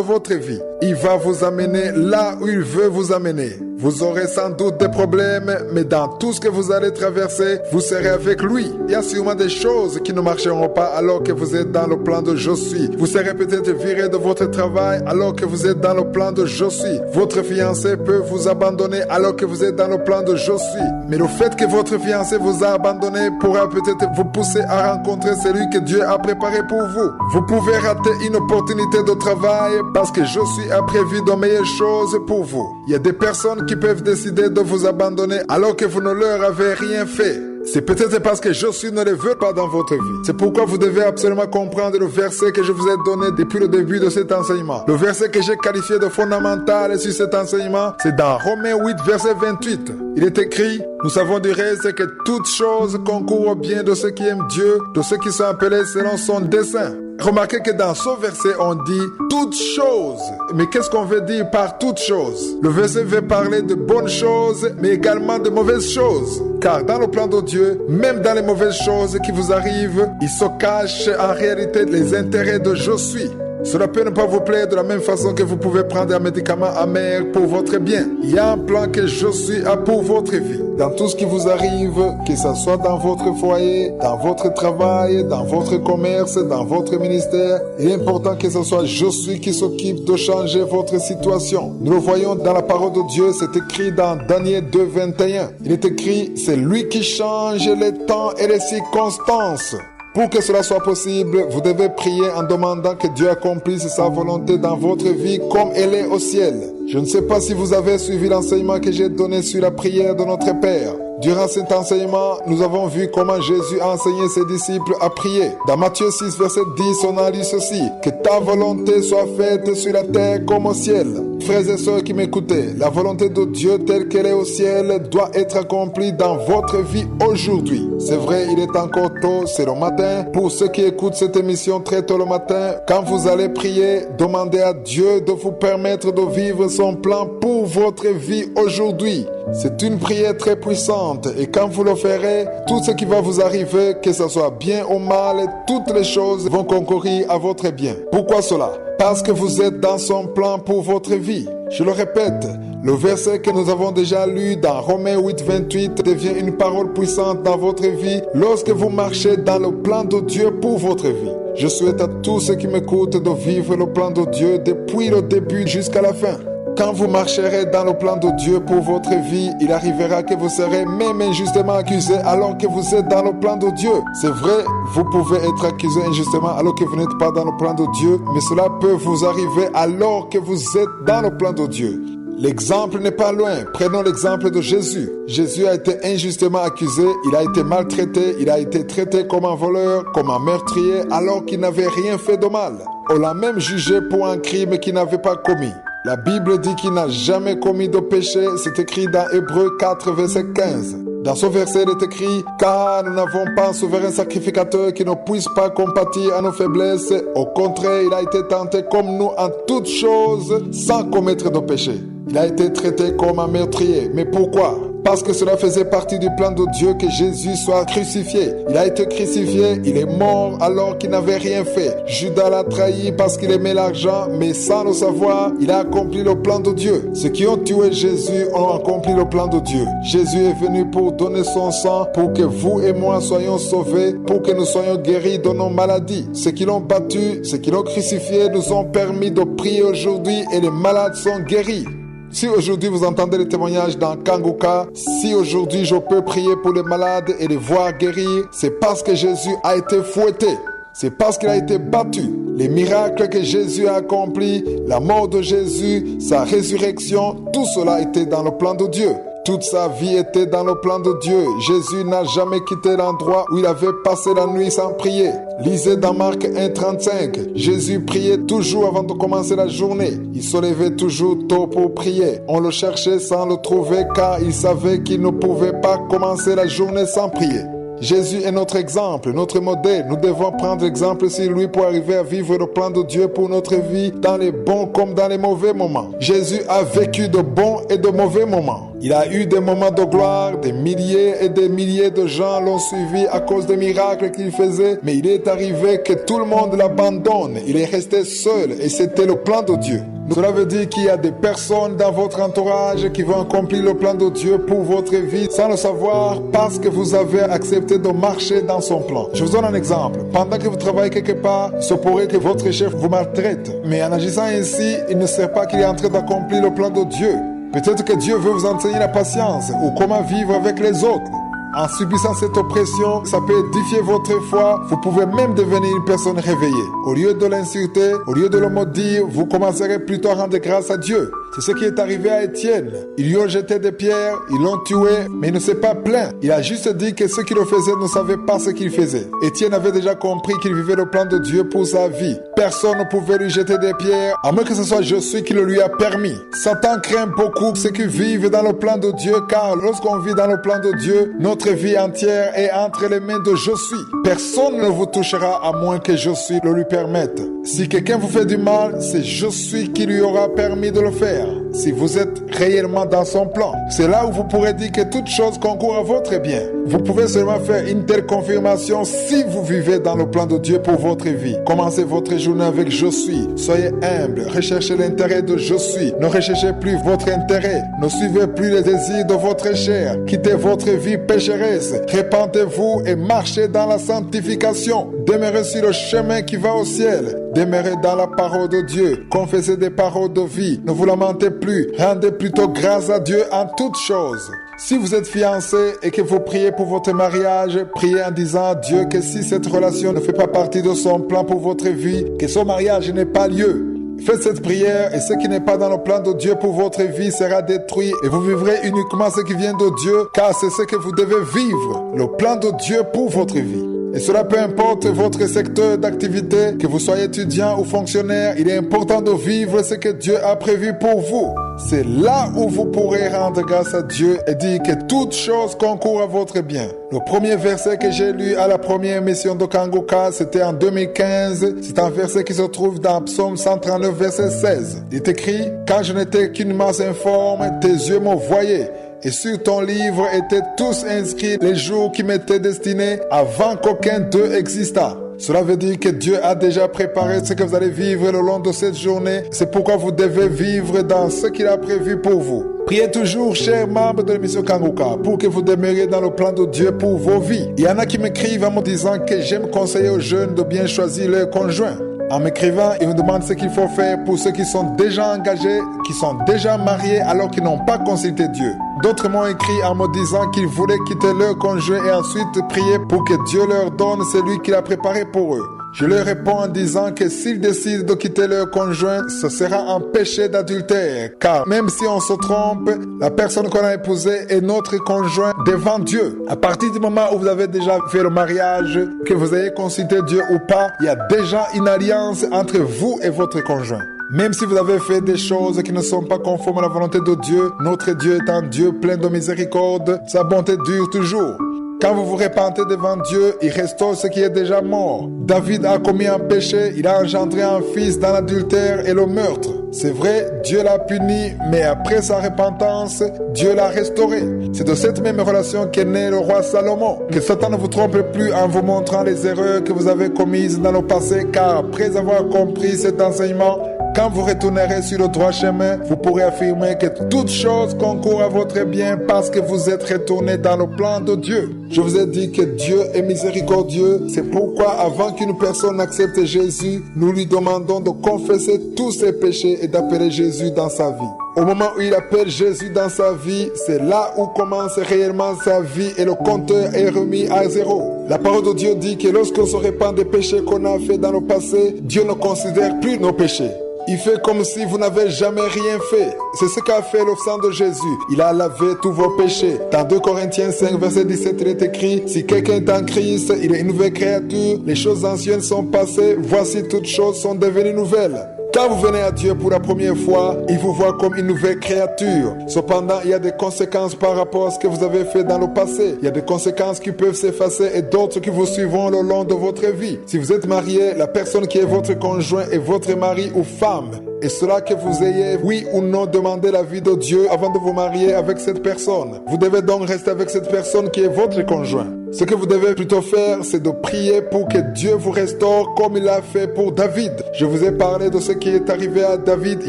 votre vie. Il va vous amener là où il veut vous amener. Vous aurez sans doute des problèmes, mais dans tout ce que vous allez traverser, vous serez avec lui. Il y a sûrement des choses qui ne marcheront pas alors que vous êtes dans le plan de je suis. Vous serez peut-être viré de votre travail alors que vous êtes dans le plan de je suis. Votre fiancé peut vous abandonner alors que vous êtes dans le plan de je suis. Mais le fait que votre fiancé vous a abandonné pourra peut-être vous pousser à rencontrer celui que Dieu a préparé pour vous. Vous pouvez rater une opportunité de travail parce que je suis a prévu de meilleures choses pour vous. Il y a des personnes qui peuvent décider de vous abandonner alors que vous ne leur avez rien fait. C'est peut-être parce que je suis ne le veut pas dans votre vie. C'est pourquoi vous devez absolument comprendre le verset que je vous ai donné depuis le début de cet enseignement. Le verset que j'ai qualifié de fondamental sur cet enseignement, c'est dans Romains 8, verset 28. Il est écrit, nous savons du reste que toutes choses concourent au bien de ceux qui aiment Dieu, de ceux qui sont appelés selon son dessein. Remarquez que dans ce verset, on dit toutes choses. Mais qu'est-ce qu'on veut dire par toutes choses? Le verset veut parler de bonnes choses, mais également de mauvaises choses. Car dans le plan de Dieu, même dans les mauvaises choses qui vous arrivent, il se cache en réalité les intérêts de je suis. Cela peut ne pas vous plaire de la même façon que vous pouvez prendre un médicament amer pour votre bien. Il y a un plan que je suis a pour votre vie. Dans tout ce qui vous arrive, que ce soit dans votre foyer, dans votre travail, dans votre commerce, dans votre ministère, il est important que ce soit je suis qui s'occupe de changer votre situation. Nous le voyons dans la parole de Dieu, c'est écrit dans Daniel 2, 21. Il est écrit, c'est lui qui change les temps et les circonstances. Pour que cela soit possible, vous devez prier en demandant que Dieu accomplisse sa volonté dans votre vie comme elle est au ciel. Je ne sais pas si vous avez suivi l'enseignement que j'ai donné sur la prière de notre Père. Durant cet enseignement, nous avons vu comment Jésus a enseigné ses disciples à prier. Dans Matthieu 6, verset 10, on a lu ceci, « Que ta volonté soit faite sur la terre comme au ciel. » Frères et sœurs qui m'écoutez, la volonté de Dieu telle qu'elle est au ciel doit être accomplie dans votre vie aujourd'hui. C'est vrai, il est encore tôt, c'est le matin. Pour ceux qui écoutent cette émission très tôt le matin, quand vous allez prier, demandez à Dieu de vous permettre de vivre son plan pour votre vie aujourd'hui. C'est une prière très puissante et quand vous le ferez, tout ce qui va vous arriver, que ce soit bien ou mal, toutes les choses vont concourir à votre bien. Pourquoi cela? Parce que vous êtes dans son plan pour votre vie. Je le répète, le verset que nous avons déjà lu dans Romains 8, 28 devient une parole puissante dans votre vie lorsque vous marchez dans le plan de Dieu pour votre vie. Je souhaite à tous ceux qui m'écoutent de vivre le plan de Dieu depuis le début jusqu'à la fin. Quand vous marcherez dans le plan de Dieu pour votre vie, il arrivera que vous serez même injustement accusé alors que vous êtes dans le plan de Dieu. C'est vrai, vous pouvez être accusé injustement alors que vous n'êtes pas dans le plan de Dieu, mais cela peut vous arriver alors que vous êtes dans le plan de Dieu. L'exemple n'est pas loin. Prenons l'exemple de Jésus. Jésus a été injustement accusé, il a été maltraité, il a été traité comme un voleur, comme un meurtrier, alors qu'il n'avait rien fait de mal. On l'a même jugé pour un crime qu'il n'avait pas commis. La Bible dit qu'il n'a jamais commis de péché, c'est écrit dans Hébreux 4, verset 15. Dans ce verset, il est écrit « Car nous n'avons pas un souverain sacrificateur qui ne puisse pas compatir à nos faiblesses. Au contraire, il a été tenté comme nous en toutes choses, sans commettre de péché. » Il a été traité comme un meurtrier. Mais pourquoi? Parce que cela faisait partie du plan de Dieu que Jésus soit crucifié. Il a été crucifié, il est mort alors qu'il n'avait rien fait. Judas l'a trahi parce qu'il aimait l'argent, mais sans le savoir, il a accompli le plan de Dieu. Ceux qui ont tué Jésus ont accompli le plan de Dieu. Jésus est venu pour donner son sang, pour que vous et moi soyons sauvés, pour que nous soyons guéris de nos maladies. Ceux qui l'ont battu, ceux qui l'ont crucifié nous ont permis de prier aujourd'hui et les malades sont guéris. Si aujourd'hui vous entendez les témoignages dans Kanguka, si aujourd'hui je peux prier pour les malades et les voir guérir, c'est parce que Jésus a été fouetté. C'est parce qu'il a été battu. Les miracles que Jésus a accomplis, la mort de Jésus, sa résurrection, tout cela était dans le plan de Dieu. Toute sa vie était dans le plan de Dieu. Jésus n'a jamais quitté l'endroit où il avait passé la nuit sans prier. Lisez dans Marc 1,35. Jésus priait toujours avant de commencer la journée. Il se levait toujours tôt pour prier. On le cherchait sans le trouver car il savait qu'il ne pouvait pas commencer la journée sans prier. Jésus est notre exemple, notre modèle. Nous devons prendre exemple sur lui pour arriver à vivre le plan de Dieu pour notre vie dans les bons comme dans les mauvais moments. Jésus a vécu de bons et de mauvais moments. Il a eu des moments de gloire, des milliers et des milliers de gens l'ont suivi à cause des miracles qu'il faisait, mais il est arrivé que tout le monde l'abandonne. Il est resté seul et c'était le plan de Dieu. Cela veut dire qu'il y a des personnes dans votre entourage qui vont accomplir le plan de Dieu pour votre vie sans le savoir parce que vous avez accepté de marcher dans son plan. Je vous donne un exemple. Pendant que vous travaillez quelque part, il se pourrait que votre chef vous maltraite. Mais en agissant ainsi, il ne sait pas qu'il est en train d'accomplir le plan de Dieu. Peut-être que Dieu veut vous enseigner la patience ou comment vivre avec les autres. En subissant cette oppression, ça peut édifier votre foi. Vous pouvez même devenir une personne réveillée. Au lieu de l'insulter, au lieu de le maudire, vous commencerez plutôt à rendre grâce à Dieu. C'est ce qui est arrivé à Étienne. Ils lui ont jeté des pierres, ils l'ont tué, mais il ne s'est pas plaint. Il a juste dit que ceux qui le faisaient ne savaient pas ce qu'il faisait. Étienne avait déjà compris qu'il vivait le plan de Dieu pour sa vie. Personne ne pouvait lui jeter des pierres, à moins que ce soit Josué qui le lui a permis. Satan craint beaucoup ceux qui vivent dans le plan de Dieu, car lorsqu'on vit dans le plan de Dieu, notre vie entière est entre les mains de Josué. Personne ne vous touchera à moins que Josué le lui permette. Si quelqu'un vous fait du mal, c'est Josué qui lui aura permis de le faire. Si vous êtes réellement dans son plan, c'est là où vous pourrez dire que toute chose concourt à votre bien. Vous pouvez seulement faire une telle confirmation si vous vivez dans le plan de Dieu pour votre vie. Commencez votre journée avec je suis. Soyez humble, recherchez l'intérêt de je suis. Ne recherchez plus votre intérêt. Ne suivez plus les désirs de votre chair. Quittez votre vie pécheresse. Répentez-vous et marchez dans la sanctification. Demeurez sur le chemin qui va au ciel. Demeurez dans la parole de Dieu. Confessez des paroles de vie. Ne vous lamentez plus. Rendez plutôt grâce à Dieu en toutes choses. Si vous êtes fiancé et que vous priez pour votre mariage, priez en disant à Dieu que si cette relation ne fait pas partie de son plan pour votre vie, que son mariage n'ait pas lieu. Faites cette prière et ce qui n'est pas dans le plan de Dieu pour votre vie sera détruit et vous vivrez uniquement ce qui vient de Dieu car c'est ce que vous devez vivre, le plan de Dieu pour votre vie. Et cela peu importe votre secteur d'activité, que vous soyez étudiant ou fonctionnaire, il est important de vivre ce que Dieu a prévu pour vous. C'est là où vous pourrez rendre grâce à Dieu et dire que toute chose concourt à votre bien. Le premier verset que j'ai lu à la première mission de Kangoka, c'était en 2015. C'est un verset qui se trouve dans Psaume 139, verset 16. Il est écrit « Quand je n'étais qu'une masse informe, tes yeux me voyaient. Et sur ton livre étaient tous inscrits les jours qui m'étaient destinés avant qu'aucun d'eux existât. » Cela veut dire que Dieu a déjà préparé ce que vous allez vivre le long de cette journée. C'est pourquoi vous devez vivre dans ce qu'il a prévu pour vous. Priez toujours, chers membres de l'émission Kangoka, pour que vous demeuriez dans le plan de Dieu pour vos vies. Il y en a qui m'écrivent en me disant que j'aime conseiller aux jeunes de bien choisir leur conjoint. En m'écrivant, ils me demandent ce qu'il faut faire pour ceux qui sont déjà engagés, qui sont déjà mariés alors qu'ils n'ont pas consulté Dieu. D'autres m'ont écrit en me disant qu'ils voulaient quitter leur conjoint et ensuite prier pour que Dieu leur donne celui qu'il a préparé pour eux. Je leur réponds en disant que s'ils décident de quitter leur conjoint, ce sera un péché d'adultère. Car même si on se trompe, la personne qu'on a épousée est notre conjoint devant Dieu. À partir du moment où vous avez déjà fait le mariage, que vous ayez consulté Dieu ou pas, il y a déjà une alliance entre vous et votre conjoint. Même si vous avez fait des choses qui ne sont pas conformes à la volonté de Dieu, notre Dieu est un Dieu plein de miséricorde, sa bonté dure toujours. Quand vous vous repentez devant Dieu, il restaure ce qui est déjà mort. David a commis un péché, il a engendré un fils dans l'adultère et le meurtre. C'est vrai, Dieu l'a puni, mais après sa repentance, Dieu l'a restauré. C'est de cette même relation qu'est né le roi Salomon. Que Satan ne vous trompe plus en vous montrant les erreurs que vous avez commises dans le passé, car après avoir compris cet enseignement, quand vous retournerez sur le droit chemin, vous pourrez affirmer que toute chose concourt à votre bien parce que vous êtes retourné dans le plan de Dieu. Je vous ai dit que Dieu est miséricordieux. C'est pourquoi avant qu'une personne accepte Jésus, nous lui demandons de confesser tous ses péchés et d'appeler Jésus dans sa vie. Au moment où il appelle Jésus dans sa vie, c'est là où commence réellement sa vie et le compteur est remis à zéro. La parole de Dieu dit que lorsqu'on se répand des péchés qu'on a fait dans le passé, Dieu ne considère plus nos péchés. Il fait comme si vous n'avez jamais rien fait. C'est ce qu'a fait le sang de Jésus. Il a lavé tous vos péchés. Dans 2 Corinthiens 5, verset 17, il est écrit « Si quelqu'un est en Christ, il est une nouvelle créature. Les choses anciennes sont passées. Voici toutes choses sont devenues nouvelles. » Quand vous venez à Dieu pour la première fois, il vous voit comme une nouvelle créature. Cependant, il y a des conséquences par rapport à ce que vous avez fait dans le passé. Il y a des conséquences qui peuvent s'effacer et d'autres qui vous suivront le long de votre vie. Si vous êtes marié, la personne qui est votre conjoint est votre mari ou femme. et cela que vous ayez, oui ou non, demandé l'avis de Dieu avant de vous marier avec cette personne. Vous devez donc rester avec cette personne qui est votre conjoint. Ce que vous devez plutôt faire, c'est de prier pour que Dieu vous restaure comme il l'a fait pour David. Je vous ai parlé de ce qui est arrivé à David.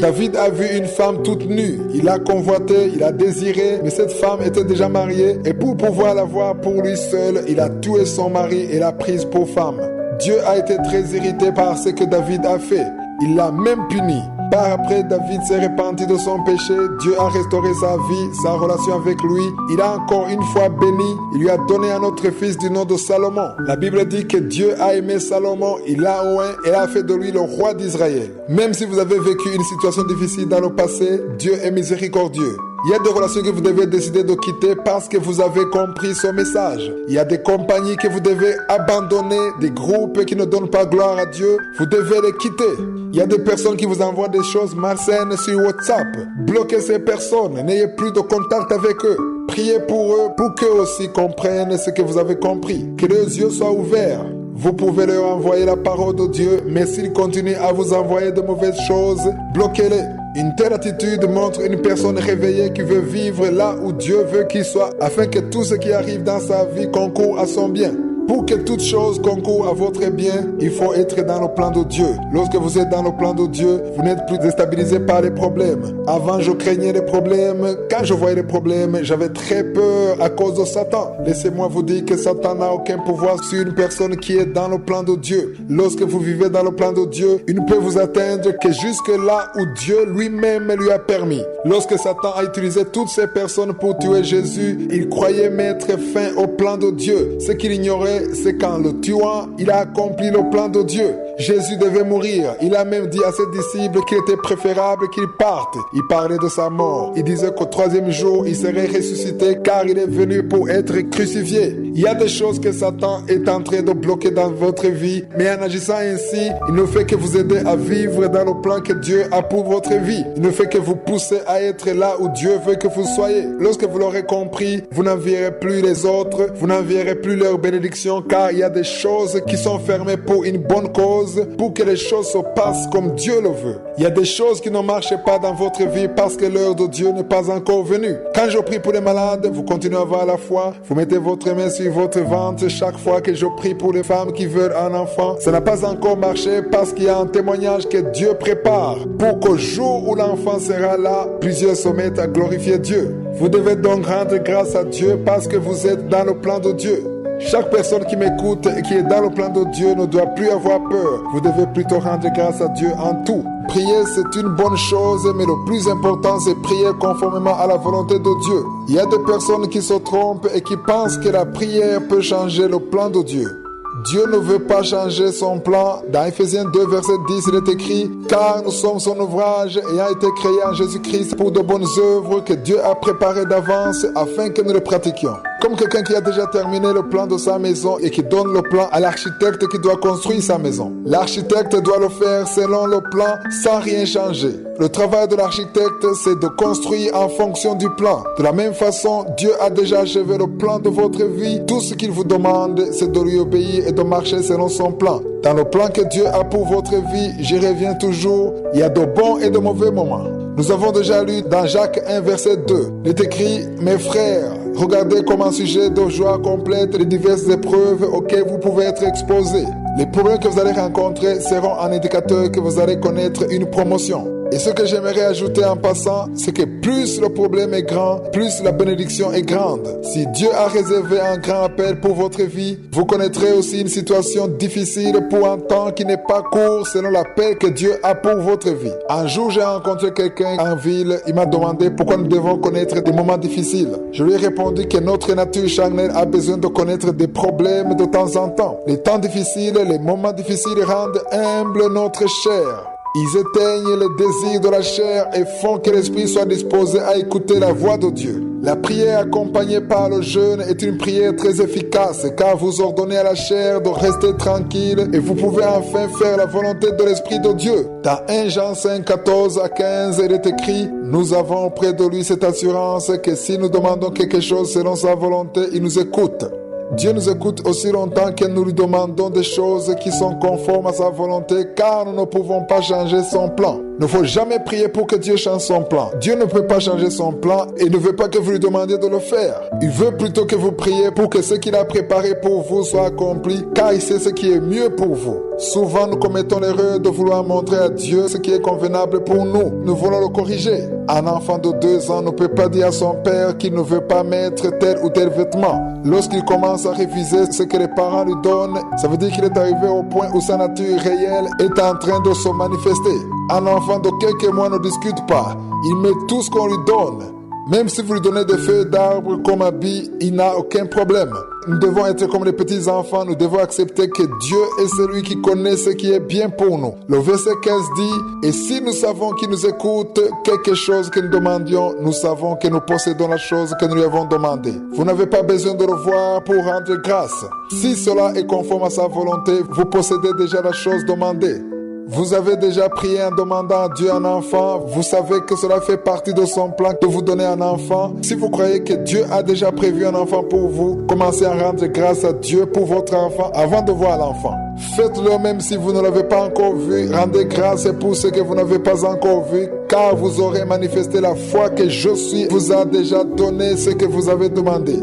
David a vu une femme toute nue. Il a convoité, il a désiré, mais cette femme était déjà mariée. Et pour pouvoir la voir pour lui seul, il a tué son mari et l'a prise pour femme. Dieu a été très irrité par ce que David a fait. Il l'a même puni. Par après, David s'est repenti de son péché. Dieu a restauré sa vie, sa relation avec lui. Il a encore une fois béni. Il lui a donné un autre fils du nom de Salomon. La Bible dit que Dieu a aimé Salomon, il l'a oint et a fait de lui le roi d'Israël. Même si vous avez vécu une situation difficile dans le passé, Dieu est miséricordieux. Il y a des relations que vous devez décider de quitter parce que vous avez compris son message. Il y a des compagnies que vous devez abandonner, des groupes qui ne donnent pas gloire à Dieu. Vous devez les quitter. Il y a des personnes qui vous envoient des choses malsaines sur WhatsApp. Bloquez ces personnes. N'ayez plus de contact avec eux. Priez pour eux pour qu'eux aussi comprennent ce que vous avez compris. Que leurs yeux soient ouverts. Vous pouvez leur envoyer la parole de Dieu, mais s'ils continuent à vous envoyer de mauvaises choses, bloquez-les. Une telle attitude montre une personne réveillée qui veut vivre là où Dieu veut qu'il soit, afin que tout ce qui arrive dans sa vie concourt à son bien. Pour que toute chose concourt à votre bien, il faut être dans le plan de Dieu. Lorsque vous êtes dans le plan de Dieu, vous n'êtes plus déstabilisé par les problèmes. Avant, je craignais les problèmes. Quand je voyais les problèmes, j'avais très peur à cause de Satan. Laissez-moi vous dire que Satan n'a aucun pouvoir sur une personne qui est dans le plan de Dieu. Lorsque vous vivez dans le plan de Dieu, il ne peut vous atteindre que jusque là où Dieu lui-même lui a permis. Lorsque Satan a utilisé toutes ces personnes pour tuer Jésus, il croyait mettre fin au plan de Dieu. Ce qu'il ignorait, c'est qu'en le tuant, il a accompli le plan de Dieu. Jésus devait mourir. Il a même dit à ses disciples qu'il était préférable qu'il parte. Il parlait de sa mort. Il disait qu'au troisième jour, il serait ressuscité car il est venu pour être crucifié. Il y a des choses que Satan est en train de bloquer dans votre vie, mais en agissant ainsi, il ne fait que vous aider à vivre dans le plan que Dieu a pour votre vie. Il ne fait que vous pousser à être là où Dieu veut que vous soyez. Lorsque vous l'aurez compris, vous n'envierez plus les autres, vous n'envierez plus leur bénédiction, car il y a des choses qui sont fermées pour une bonne cause, pour que les choses se passent comme Dieu le veut. Il y a des choses qui ne marchent pas dans votre vie parce que l'heure de Dieu n'est pas encore venue. Quand je prie pour les malades, vous continuez à avoir la foi, vous mettez votre main sur votre ventre chaque fois que je prie pour les femmes qui veulent un enfant. Ça n'a pas encore marché parce qu'il y a un témoignage que Dieu prépare pour qu'au jour où l'enfant sera là, plusieurs se mettent à glorifier Dieu. Vous devez donc rendre grâce à Dieu parce que vous êtes dans le plan de Dieu. Chaque personne qui m'écoute et qui est dans le plan de Dieu ne doit plus avoir peur. Vous devez plutôt rendre grâce à Dieu en tout. Prier, c'est une bonne chose, mais le plus important, c'est prier conformément à la volonté de Dieu. Il y a des personnes qui se trompent et qui pensent que la prière peut changer le plan de Dieu. Dieu ne veut pas changer son plan. Dans Ephésiens 2, verset 10, il est écrit « Car nous sommes son ouvrage ayant été créés en Jésus-Christ pour de bonnes œuvres que Dieu a préparées d'avance afin que nous les pratiquions. » Comme quelqu'un qui a déjà terminé le plan de sa maison et qui donne le plan à l'architecte qui doit construire sa maison. L'architecte doit le faire selon le plan sans rien changer. Le travail de l'architecte, c'est de construire en fonction du plan. De la même façon, Dieu a déjà achevé le plan de votre vie. Tout ce qu'il vous demande, c'est de lui obéir et de marcher selon son plan. Dans le plan que Dieu a pour votre vie, j'y reviens toujours, il y a de bons et de mauvais moments. Nous avons déjà lu dans Jacques 1, verset 2. Il est écrit « Mes frères, regardez comme un sujet de joie complète les diverses épreuves auxquelles vous pouvez être exposés. Les problèmes que vous allez rencontrer seront un indicateur que vous allez connaître une promotion. » Et ce que j'aimerais ajouter en passant, c'est que plus le problème est grand, plus la bénédiction est grande. Si Dieu a réservé un grand appel pour votre vie, vous connaîtrez aussi une situation difficile pour un temps qui n'est pas court selon l'appel que Dieu a pour votre vie. Un jour, j'ai rencontré quelqu'un en ville, il m'a demandé pourquoi nous devons connaître des moments difficiles. Je lui ai répondu que notre nature charnelle a besoin de connaître des problèmes de temps en temps. Les temps difficiles, les moments difficiles rendent humble notre chair. Ils éteignent les désirs de la chair et font que l'esprit soit disposé à écouter la voix de Dieu. La prière accompagnée par le jeûne est une prière très efficace car vous ordonnez à la chair de rester tranquille et vous pouvez enfin faire la volonté de l'Esprit de Dieu. Dans 1 Jean 5, 14 à 15, il est écrit « Nous avons auprès de lui cette assurance que si nous demandons quelque chose selon sa volonté, il nous écoute. » Dieu nous écoute aussi longtemps que nous lui demandons des choses qui sont conformes à sa volonté car nous ne pouvons pas changer son plan. Il ne faut jamais prier pour que Dieu change son plan. Dieu ne peut pas changer son plan et ne veut pas que vous lui demandiez de le faire. Il veut plutôt que vous priez pour que ce qu'il a préparé pour vous soit accompli, car il sait ce qui est mieux pour vous. Souvent, nous commettons l'erreur de vouloir montrer à Dieu ce qui est convenable pour nous. Nous voulons le corriger. Un enfant de 2 ans ne peut pas dire à son père qu'il ne veut pas mettre tel ou tel vêtement. Lorsqu'il commence à réviser ce que les parents lui donnent, ça veut dire qu'il est arrivé au point où sa nature réelle est en train de se manifester. Un enfant de quelques mois ne discute pas. Il met tout ce qu'on lui donne. Même si vous lui donnez des feuilles d'arbre comme habit, il n'a aucun problème. Nous devons être comme les petits enfants, nous devons accepter que Dieu est celui qui connaît ce qui est bien pour nous. Le verset 15 dit, et si nous savons qu'il nous écoute, quelque chose que nous demandions, nous savons que nous possédons la chose que nous lui avons demandée. Vous n'avez pas besoin de le voir pour rendre grâce. Si cela est conforme à sa volonté, vous possédez déjà la chose demandée. Vous avez déjà prié en demandant à Dieu un enfant. Vous savez que cela fait partie de son plan de vous donner un enfant. Si vous croyez que Dieu a déjà prévu un enfant pour vous, commencez à rendre grâce à Dieu pour votre enfant avant de voir l'enfant. Faites-le même si vous ne l'avez pas encore vu. Rendez grâce pour ce que vous n'avez pas encore vu, car vous aurez manifesté la foi que je suis vous a déjà donné ce que vous avez demandé.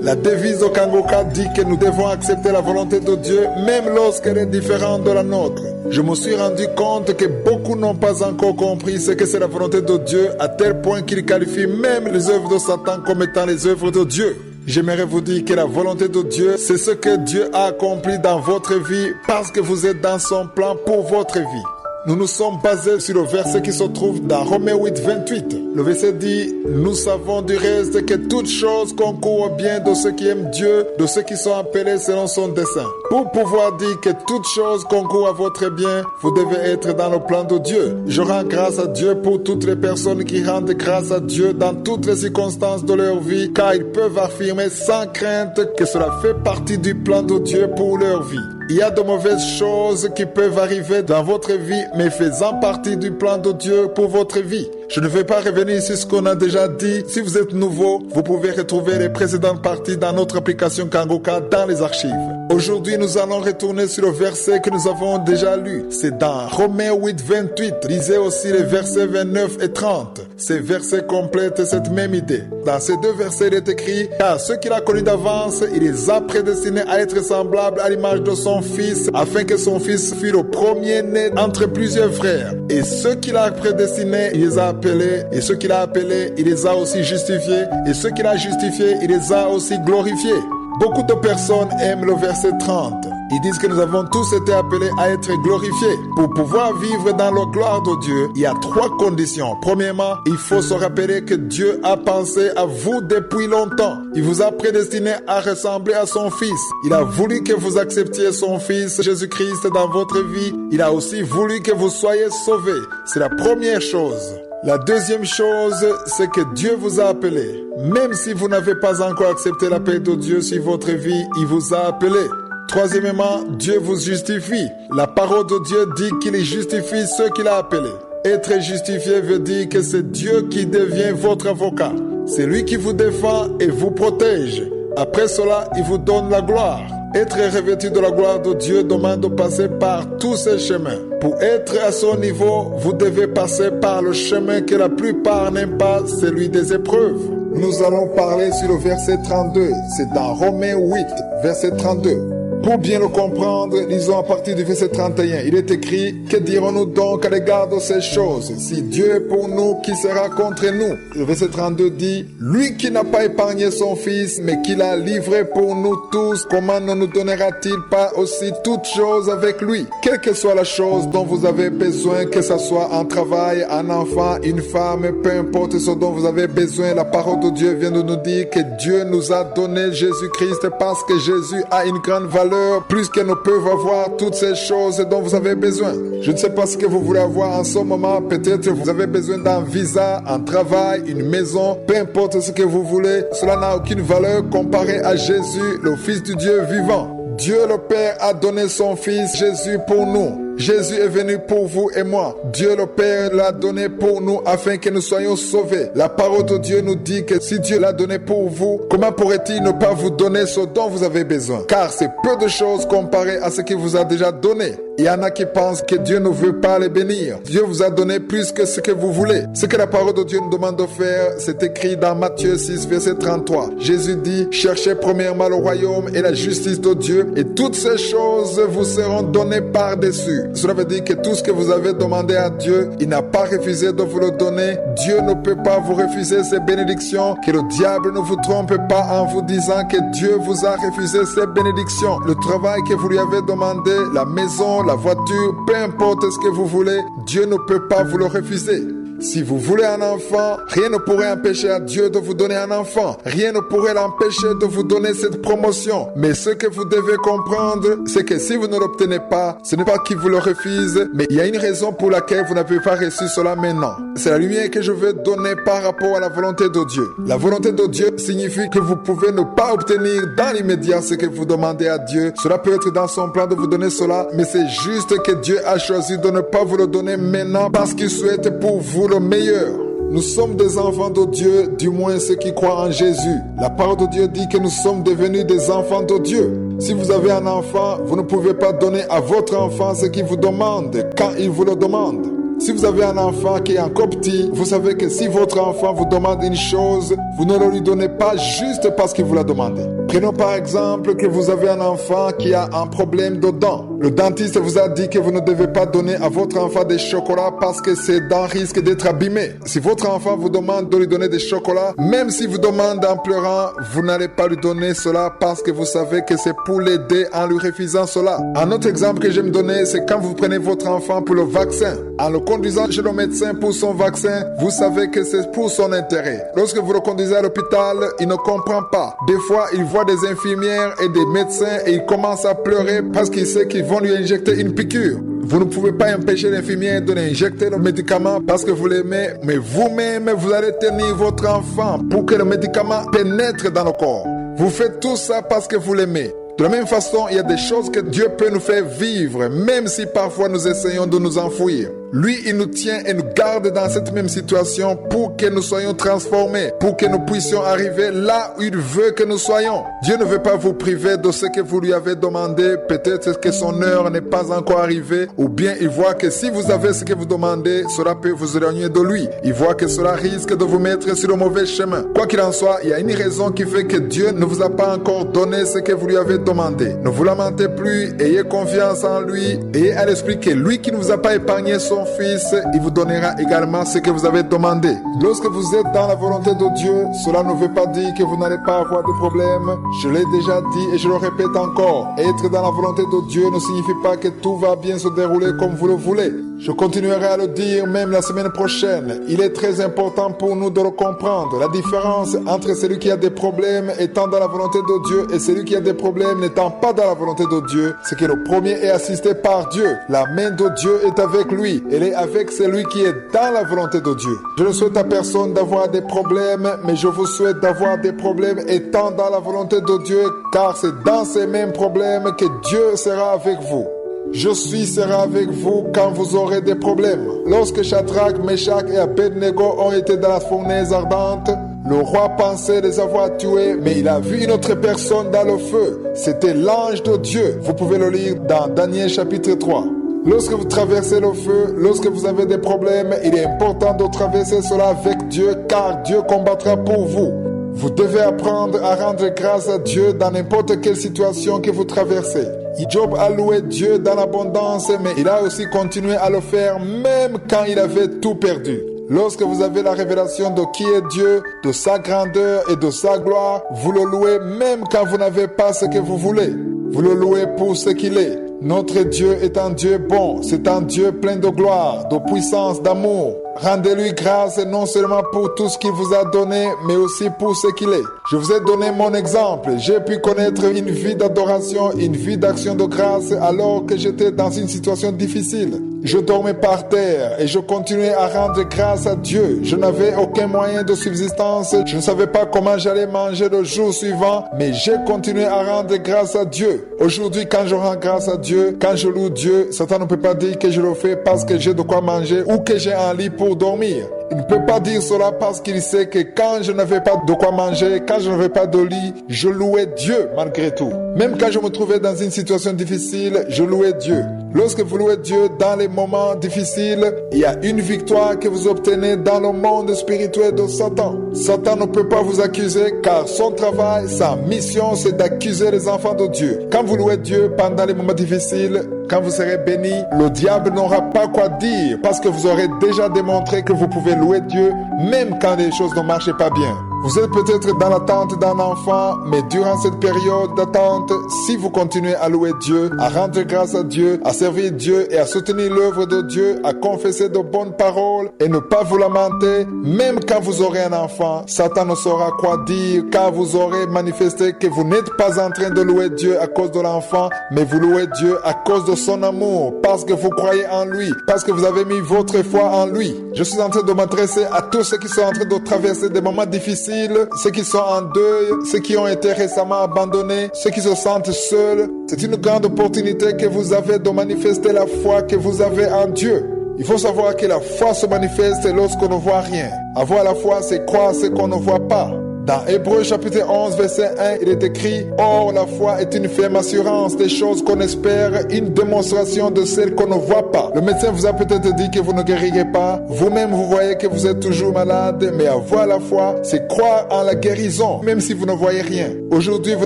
La devise au Kangoka dit que nous devons accepter la volonté de Dieu même lorsqu'elle est différente de la nôtre. Je me suis rendu compte que beaucoup n'ont pas encore compris ce que c'est la volonté de Dieu à tel point qu'ils qualifient même les œuvres de Satan comme étant les œuvres de Dieu. J'aimerais vous dire que la volonté de Dieu, c'est ce que Dieu a accompli dans votre vie parce que vous êtes dans son plan pour votre vie. Nous nous sommes basés sur le verset qui se trouve dans Romains 8, 28. Le verset dit, nous savons du reste que toutes choses concourent au bien de ceux qui aiment Dieu, de ceux qui sont appelés selon son dessein. Pour pouvoir dire que toutes choses concourent à votre bien, vous devez être dans le plan de Dieu. Je rends grâce à Dieu pour toutes les personnes qui rendent grâce à Dieu dans toutes les circonstances de leur vie, car ils peuvent affirmer sans crainte que cela fait partie du plan de Dieu pour leur vie. Il y a de mauvaises choses qui peuvent arriver dans votre vie, mais faisant partie du plan de Dieu pour votre vie. Je ne vais pas revenir sur ce qu'on a déjà dit. Si vous êtes nouveau, vous pouvez retrouver les précédentes parties dans notre application Kangoka dans les archives. Aujourd'hui, nous allons retourner sur le verset que nous avons déjà lu. C'est dans Romains 8, 28. Lisez aussi les versets 29 et 30. Ces versets complètent cette même idée. Dans ces 2 versets, il est écrit, car ceux qu'il a connus d'avance, il les a prédestinés à être semblables à l'image de son Fils, afin que son Fils fût le premier-né entre plusieurs frères. Et ceux qu'il a prédestinés, il les a appelés. Et ceux qu'il a appelés, il les a aussi justifiés. Et ceux qu'il a justifiés, il les a aussi glorifiés. Beaucoup de personnes aiment le verset 30. Ils disent que nous avons tous été appelés à être glorifiés. Pour pouvoir vivre dans la gloire de Dieu, il y a 3 conditions. Premièrement, il faut se rappeler que Dieu a pensé à vous depuis longtemps. Il vous a prédestiné à ressembler à son Fils. Il a voulu que vous acceptiez son Fils, Jésus-Christ, dans votre vie. Il a aussi voulu que vous soyez sauvés. C'est la première chose. La deuxième chose, c'est que Dieu vous a appelé. Même si vous n'avez pas encore accepté la paix de Dieu sur votre vie, il vous a appelé. Troisièmement, Dieu vous justifie. La parole de Dieu dit qu'il justifie ceux qu'il a appelés. Être justifié veut dire que c'est Dieu qui devient votre avocat. C'est lui qui vous défend et vous protège. Après cela, il vous donne la gloire. Être revêtu de la gloire de Dieu demande de passer par tous ces chemins. Pour être à son niveau, vous devez passer par le chemin que la plupart n'aiment pas, celui des épreuves. Nous allons parler sur le verset 32. C'est dans Romains 8, verset 32. Pour bien le comprendre, lisons à partir du verset 31. Il est écrit, que dirons-nous donc à l'égard de ces choses? Si Dieu est pour nous, qui sera contre nous? Le verset 32 dit, lui qui n'a pas épargné son Fils, mais qui l'a livré pour nous tous, comment ne nous donnera-t-il pas aussi toutes choses avec lui? Quelle que soit la chose dont vous avez besoin, que ce soit un travail, un enfant, une femme, peu importe ce dont vous avez besoin, la parole de Dieu vient de nous dire que Dieu nous a donné Jésus-Christ parce que Jésus a une grande valeur plus qu'elles ne peuvent avoir toutes ces choses dont vous avez besoin. Je ne sais pas ce que vous voulez avoir en ce moment. Peut-être vous avez besoin d'un visa, un travail, une maison, peu importe ce que vous voulez. Cela n'a aucune valeur comparé à Jésus, le Fils du Dieu vivant. Dieu le Père a donné son Fils Jésus pour nous. Jésus est venu pour vous et moi. Dieu le Père l'a donné pour nous afin que nous soyons sauvés. La parole de Dieu nous dit que si Dieu l'a donné pour vous, comment pourrait-il ne pas vous donner ce dont vous avez besoin? Car c'est peu de choses comparé à ce qu'il vous a déjà donné. Il y en a qui pensent que Dieu ne veut pas les bénir. Dieu vous a donné plus que ce que vous voulez. Ce que la parole de Dieu nous demande de faire, c'est écrit dans Matthieu 6, verset 33. Jésus dit, cherchez premièrement le royaume et la justice de Dieu, et toutes ces choses vous seront données par-dessus. Cela veut dire que tout ce que vous avez demandé à Dieu, il n'a pas refusé de vous le donner. Dieu ne peut pas vous refuser ces bénédictions. Que le diable ne vous trompe pas en vous disant que Dieu vous a refusé ces bénédictions. Le travail que vous lui avez demandé, la maison, la voiture, peu importe ce que vous voulez, Dieu ne peut pas vous le refuser. Si vous voulez un enfant, rien ne pourrait empêcher à Dieu de vous donner un enfant. Rien ne pourrait l'empêcher de vous donner cette promotion. Mais ce que vous devez comprendre, c'est que si vous ne l'obtenez pas, ce n'est pas qu'il vous le refuse, mais il y a une raison pour laquelle vous n'avez pas reçu cela maintenant. C'est la lumière que je veux donner par rapport à la volonté de Dieu. La volonté de Dieu signifie que vous pouvez ne pas obtenir dans l'immédiat ce que vous demandez à Dieu. Cela peut être dans son plan de vous donner cela, mais c'est juste que Dieu a choisi de ne pas vous le donner maintenant parce qu'il souhaite pour vous le meilleur. Nous sommes des enfants de Dieu, du moins ceux qui croient en Jésus. La parole de Dieu dit que nous sommes devenus des enfants de Dieu. Si vous avez un enfant, vous ne pouvez pas donner à votre enfant ce qu'il vous demande quand il vous le demande. Si vous avez un enfant qui est encore petit, vous savez que si votre enfant vous demande une chose, vous ne le lui donnez pas juste parce qu'il vous l'a demandé. Prenons par exemple que vous avez un enfant qui a un problème de dents. Le dentiste vous a dit que vous ne devez pas donner à votre enfant des chocolats parce que ses dents risquent d'être abîmées. Si votre enfant vous demande de lui donner des chocolats, même si vous demande en pleurant, vous n'allez pas lui donner cela parce que vous savez que c'est pour l'aider en lui refusant cela. Un autre exemple que j'aime donner, c'est quand vous prenez votre enfant pour le vaccin. En le conduisant chez le médecin pour son vaccin, vous savez que c'est pour son intérêt. Lorsque vous le conduisez à l'hôpital, il ne comprend pas. Des fois, il voit des infirmières et des médecins et il commence à pleurer parce qu'il sait qu'ils vont lui injecter une piqûre. Vous ne pouvez pas empêcher l'infirmière de lui injecter le médicament parce que vous l'aimez, mais vous-même, vous allez tenir votre enfant pour que le médicament pénètre dans le corps. Vous faites tout ça parce que vous l'aimez. De la même façon, il y a des choses que Dieu peut nous faire vivre, même si parfois nous essayons de nous enfouir. Lui, il nous tient et nous garde dans cette même situation pour que nous soyons transformés, pour que nous puissions arriver là où il veut que nous soyons. Dieu ne veut pas vous priver de ce que vous lui avez demandé. Peut-être que son heure n'est pas encore arrivée, ou bien il voit que si vous avez ce que vous demandez, cela peut vous éloigner de lui. Il voit que cela risque de vous mettre sur le mauvais chemin. Quoi qu'il en soit, il y a une raison qui fait que Dieu ne vous a pas encore donné ce que vous lui avez demandé. Ne vous lamentez plus, ayez confiance en lui, ayez à l'esprit que lui qui ne vous a pas épargné son Fils, il vous donnera également ce que vous avez demandé. Lorsque vous êtes dans la volonté de Dieu, cela ne veut pas dire que vous n'allez pas avoir de problème. Je l'ai déjà dit et je le répète encore. Être dans la volonté de Dieu ne signifie pas que tout va bien se dérouler comme vous le voulez. Je continuerai à le dire même la semaine prochaine. Il est très important pour nous de le comprendre. La différence entre celui qui a des problèmes étant dans la volonté de Dieu et celui qui a des problèmes n'étant pas dans la volonté de Dieu, c'est que le premier est assisté par Dieu. La main de Dieu est avec lui. Elle est avec celui qui est dans la volonté de Dieu. Je ne souhaite à personne d'avoir des problèmes, mais je vous souhaite d'avoir des problèmes étant dans la volonté de Dieu, car c'est dans ces mêmes problèmes que Dieu sera avec vous. Je serai avec vous quand vous aurez des problèmes. Lorsque Shadrach, Meshach et Abednego ont été dans la fournaise ardente, le roi pensait les avoir tués, mais il a vu une autre personne dans le feu. C'était l'ange de Dieu. Vous pouvez le lire dans Daniel chapitre 3. Lorsque vous traversez le feu, lorsque vous avez des problèmes, il est important de traverser cela avec Dieu, car Dieu combattra pour vous. Vous devez apprendre à rendre grâce à Dieu dans n'importe quelle situation que vous traversez. Job a loué Dieu dans l'abondance, mais il a aussi continué à le faire même quand il avait tout perdu. Lorsque vous avez la révélation de qui est Dieu, de sa grandeur et de sa gloire, vous le louez même quand vous n'avez pas ce que vous voulez. Vous le louez pour ce qu'il est. Notre Dieu est un Dieu bon, c'est un Dieu plein de gloire, de puissance, d'amour. Rendez-lui grâce non seulement pour tout ce qu'il vous a donné, mais aussi pour ce qu'il est. Je vous ai donné mon exemple. J'ai pu connaître une vie d'adoration, une vie d'action de grâce alors que j'étais dans une situation difficile. Je dormais par terre et je continuais à rendre grâce à Dieu. Je n'avais aucun moyen de subsistance. Je ne savais pas comment j'allais manger le jour suivant, mais j'ai continué à rendre grâce à Dieu. Aujourd'hui, quand je rends grâce à Dieu, quand je loue Dieu, Satan ne peut pas dire que je le fais parce que j'ai de quoi manger ou que j'ai un lit pour dormir. Il ne peut pas dire cela parce qu'il sait que quand je n'avais pas de quoi manger, quand je n'avais pas de lit, je louais Dieu malgré tout. Même quand je me trouvais dans une situation difficile, je louais Dieu. Lorsque vous louez Dieu dans les moments difficiles, il y a une victoire que vous obtenez dans le monde spirituel de Satan. Satan ne peut pas vous accuser car son travail, sa mission, c'est d'accuser les enfants de Dieu. Quand vous louez Dieu pendant les moments difficiles, quand vous serez béni, le diable n'aura pas quoi dire parce que vous aurez déjà démontré que vous pouvez louer Dieu même quand les choses ne marchent pas bien. Vous êtes peut-être dans l'attente d'un enfant, mais durant cette période d'attente, si vous continuez à louer Dieu, à rendre grâce à Dieu, à servir Dieu et à soutenir l'œuvre de Dieu, à confesser de bonnes paroles et ne pas vous lamenter, même quand vous aurez un enfant, Satan ne saura quoi dire car vous aurez manifesté que vous n'êtes pas en train de louer Dieu à cause de l'enfant, mais vous louez Dieu à cause de son amour, parce que vous croyez en lui, parce que vous avez mis votre foi en lui. Je suis en train de m'adresser à tous ceux qui sont en train de traverser des moments difficiles, ceux qui sont en deuil, ceux qui ont été récemment abandonnés, ceux qui se sentent seuls. C'est une grande opportunité que vous avez de manifester la foi que vous avez en Dieu. Il faut savoir que la foi se manifeste lorsqu'on ne voit rien. Avoir la foi, c'est croire ce qu'on ne voit pas. Dans Hébreux chapitre 11, verset 1, il est écrit « Or, la foi est une ferme assurance des choses qu'on espère, une démonstration de celles qu'on ne voit pas. » Le médecin vous a peut-être dit que vous ne guérirez pas. Vous-même, vous voyez que vous êtes toujours malade, mais avoir la foi, c'est croire en la guérison, même si vous ne voyez rien. Aujourd'hui, vous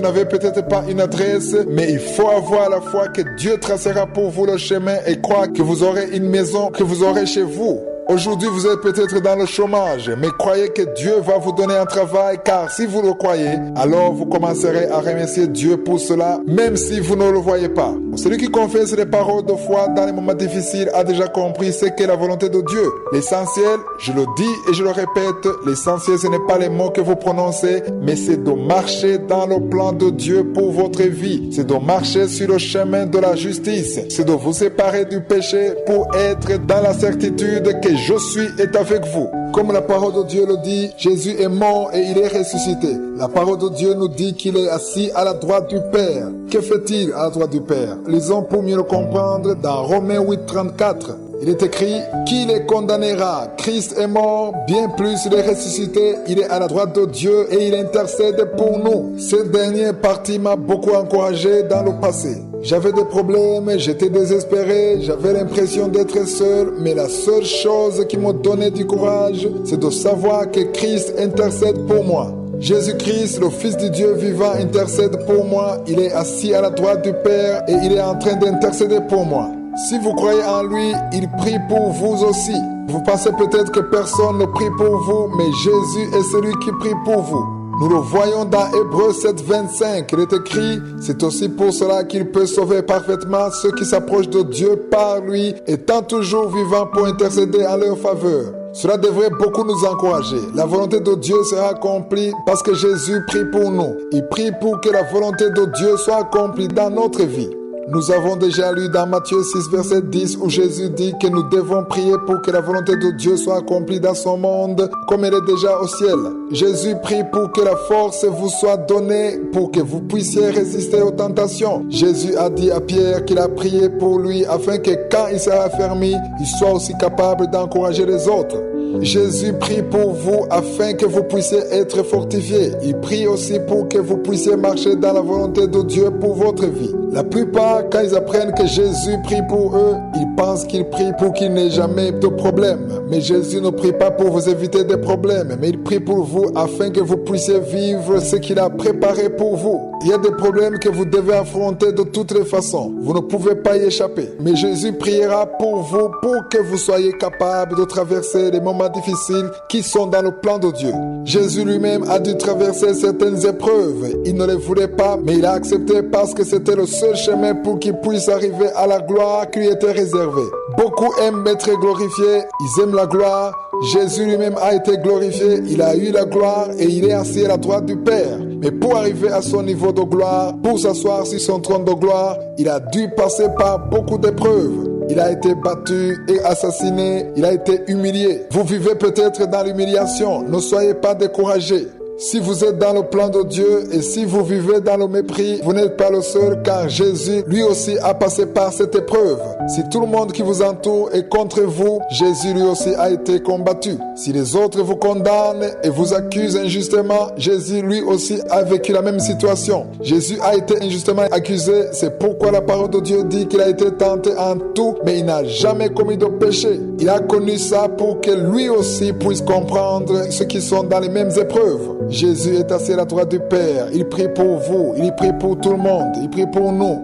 n'avez peut-être pas une adresse, mais il faut avoir la foi que Dieu tracera pour vous le chemin et croire que vous aurez une maison, que vous aurez chez vous. Aujourd'hui, vous êtes peut-être dans le chômage, mais croyez que Dieu va vous donner un travail, car si vous le croyez, alors vous commencerez à remercier Dieu pour cela, même si vous ne le voyez pas. Celui qui confesse les paroles de foi dans les moments difficiles a déjà compris ce qu'est la volonté de Dieu. L'essentiel, je le dis et je le répète, l'essentiel ce n'est pas les mots que vous prononcez, mais c'est de marcher dans le plan de Dieu pour votre vie. C'est de marcher sur le chemin de la justice. C'est de vous séparer du péché pour être dans la certitude que je suis est avec vous. Comme la parole de Dieu le dit, Jésus est mort et il est ressuscité. La parole de Dieu nous dit qu'il est assis à la droite du Père. Que fait-il à la droite du Père? Lisons pour mieux le comprendre dans Romains 8, 34. Il est écrit, qui les condamnera? Christ est mort, bien plus il est ressuscité, il est à la droite de Dieu et il intercède pour nous. Cette dernière partie m'a beaucoup encouragé dans le passé. J'avais des problèmes, j'étais désespéré, j'avais l'impression d'être seul, mais la seule chose qui me donnait du courage, c'est de savoir que Christ intercède pour moi. Jésus-Christ, le Fils de Dieu vivant, intercède pour moi. Il est assis à la droite du Père et il est en train d'intercéder pour moi. Si vous croyez en lui, il prie pour vous aussi. Vous pensez peut-être que personne ne prie pour vous, mais Jésus est celui qui prie pour vous. Nous le voyons dans Hébreux 7, 25. Il est écrit, c'est aussi pour cela qu'il peut sauver parfaitement ceux qui s'approchent de Dieu par lui, étant toujours vivants pour intercéder en leur faveur. Cela devrait beaucoup nous encourager. La volonté de Dieu sera accomplie parce que Jésus prie pour nous. Il prie pour que la volonté de Dieu soit accomplie dans notre vie. Nous avons déjà lu dans Matthieu 6, verset 10, où Jésus dit que nous devons prier pour que la volonté de Dieu soit accomplie dans son monde, comme elle est déjà au ciel. Jésus prie pour que la force vous soit donnée, pour que vous puissiez résister aux tentations. Jésus a dit à Pierre qu'il a prié pour lui, afin que quand il sera affermi, il soit aussi capable d'encourager les autres. Jésus prie pour vous afin que vous puissiez être fortifiés. Il prie aussi pour que vous puissiez marcher dans la volonté de Dieu pour votre vie. La plupart, quand ils apprennent que Jésus prie pour eux, ils pensent qu'il prie pour qu'il n'ait jamais de problème. Mais Jésus ne prie pas pour vous éviter des problèmes, mais il prie pour vous afin que vous puissiez vivre ce qu'il a préparé pour vous. Il y a des problèmes que vous devez affronter de toutes les façons. Vous ne pouvez pas y échapper. Mais Jésus priera pour vous pour que vous soyez capable de traverser les moments difficiles qui sont dans le plan de Dieu. Jésus lui-même a dû traverser certaines épreuves. Il ne les voulait pas, mais il a accepté parce que c'était le seul chemin pour qu'il puisse arriver à la gloire qui lui était réservée. Beaucoup aiment être glorifiés, ils aiment la gloire. Jésus lui-même a été glorifié, il a eu la gloire et il est assis à la droite du Père. Mais pour arriver à son niveau de gloire, pour s'asseoir sur son trône de gloire, il a dû passer par beaucoup d'épreuves. Il a été battu et assassiné, il a été humilié. Vous vivez peut-être dans l'humiliation, ne soyez pas découragés. Si vous êtes dans le plan de Dieu et si vous vivez dans le mépris, vous n'êtes pas le seul car Jésus lui aussi a passé par cette épreuve. Si tout le monde qui vous entoure est contre vous, Jésus lui aussi a été combattu. Si les autres vous condamnent et vous accusent injustement, Jésus lui aussi a vécu la même situation. Jésus a été injustement accusé, c'est pourquoi la parole de Dieu dit qu'il a été tenté en tout, mais il n'a jamais commis de péché. Il a connu ça pour que lui aussi puisse comprendre ceux qui sont dans les mêmes épreuves. Jésus est assis à la droite du Père. Il prie pour vous, il prie pour tout le monde, il prie pour nous.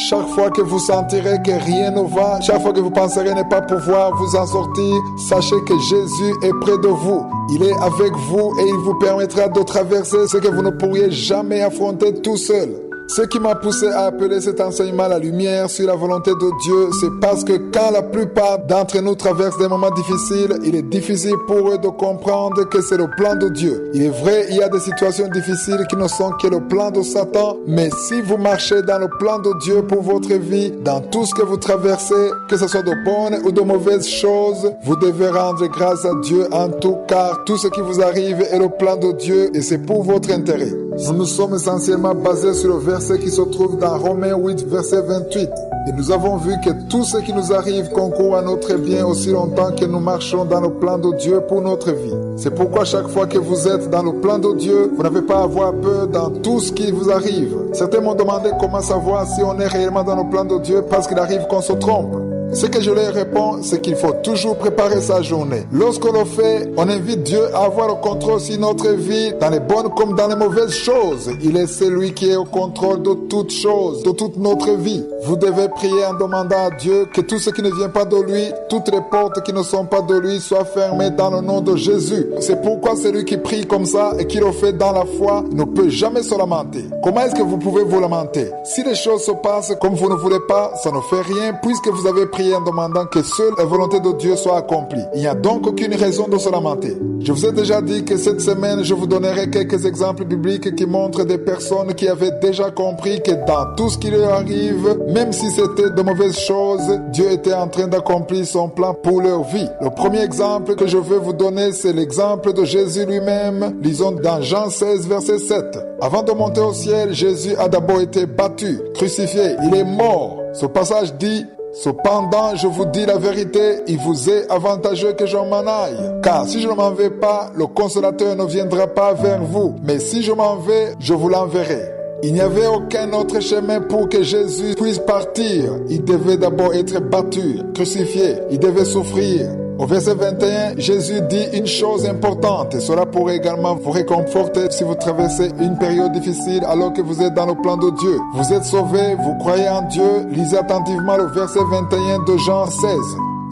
Chaque fois que vous sentirez que rien ne va, chaque fois que vous penserez ne pas pouvoir vous en sortir, sachez que Jésus est près de vous. Il est avec vous et il vous permettra de traverser ce que vous ne pourriez jamais affronter tout seul. Ce qui m'a poussé à appeler cet enseignement la lumière sur la volonté de Dieu, c'est parce que quand la plupart d'entre nous traversent des moments difficiles, il est difficile pour eux de comprendre que c'est le plan de Dieu. Il est vrai, il y a des situations difficiles qui ne sont que le plan de Satan, mais si vous marchez dans le plan de Dieu pour votre vie, dans tout ce que vous traversez, que ce soit de bonnes ou de mauvaises choses, vous devez rendre grâce à Dieu en tout, car tout ce qui vous arrive est le plan de Dieu et c'est pour votre intérêt. Nous sommes essentiellement basés sur le verset qui se trouve dans Romains 8, verset 28. Et nous avons vu que tout ce qui nous arrive concourt à notre bien aussi longtemps que nous marchons dans le plan de Dieu pour notre vie. C'est pourquoi chaque fois que vous êtes dans le plan de Dieu, vous n'avez pas à avoir peur dans tout ce qui vous arrive. Certains m'ont demandé comment savoir si on est réellement dans le plan de Dieu parce qu'il arrive qu'on se trompe. Ce que je leur réponds, c'est qu'il faut toujours préparer sa journée. Lorsqu'on le fait, on invite Dieu à avoir le contrôle sur notre vie, dans les bonnes comme dans les mauvaises choses. Il est celui qui est au contrôle de toutes choses, de toute notre vie. Vous devez prier en demandant à Dieu que tout ce qui ne vient pas de lui, toutes les portes qui ne sont pas de lui soient fermées dans le nom de Jésus. C'est pourquoi celui qui prie comme ça et qui le fait dans la foi ne peut jamais se lamenter. Comment est-ce que vous pouvez vous lamenter? Si les choses se passent comme vous ne voulez pas, ça ne fait rien puisque vous avez prié en demandant que seule la volonté de Dieu soit accomplie. Il n'y a donc aucune raison de se lamenter. Je vous ai déjà dit que cette semaine, je vous donnerai quelques exemples bibliques qui montrent des personnes qui avaient déjà compris que dans tout ce qui leur arrive, même si c'était de mauvaises choses, Dieu était en train d'accomplir son plan pour leur vie. Le premier exemple que je veux vous donner, c'est l'exemple de Jésus lui-même. Lisons dans Jean 16, verset 7. Avant de monter au ciel, Jésus a d'abord été battu, crucifié, il est mort. Ce passage dit: cependant, je vous dis la vérité, il vous est avantageux que je m'en aille. Car si je ne m'en vais pas, le consolateur ne viendra pas vers vous. Mais si je m'en vais, je vous l'enverrai. Il n'y avait aucun autre chemin pour que Jésus puisse partir. Il devait d'abord être battu, crucifié. Il devait souffrir. Au verset 21, Jésus dit une chose importante et cela pourrait également vous réconforter si vous traversez une période difficile alors que vous êtes dans le plan de Dieu. Vous êtes sauvés, vous croyez en Dieu, lisez attentivement le verset 21 de Jean 16.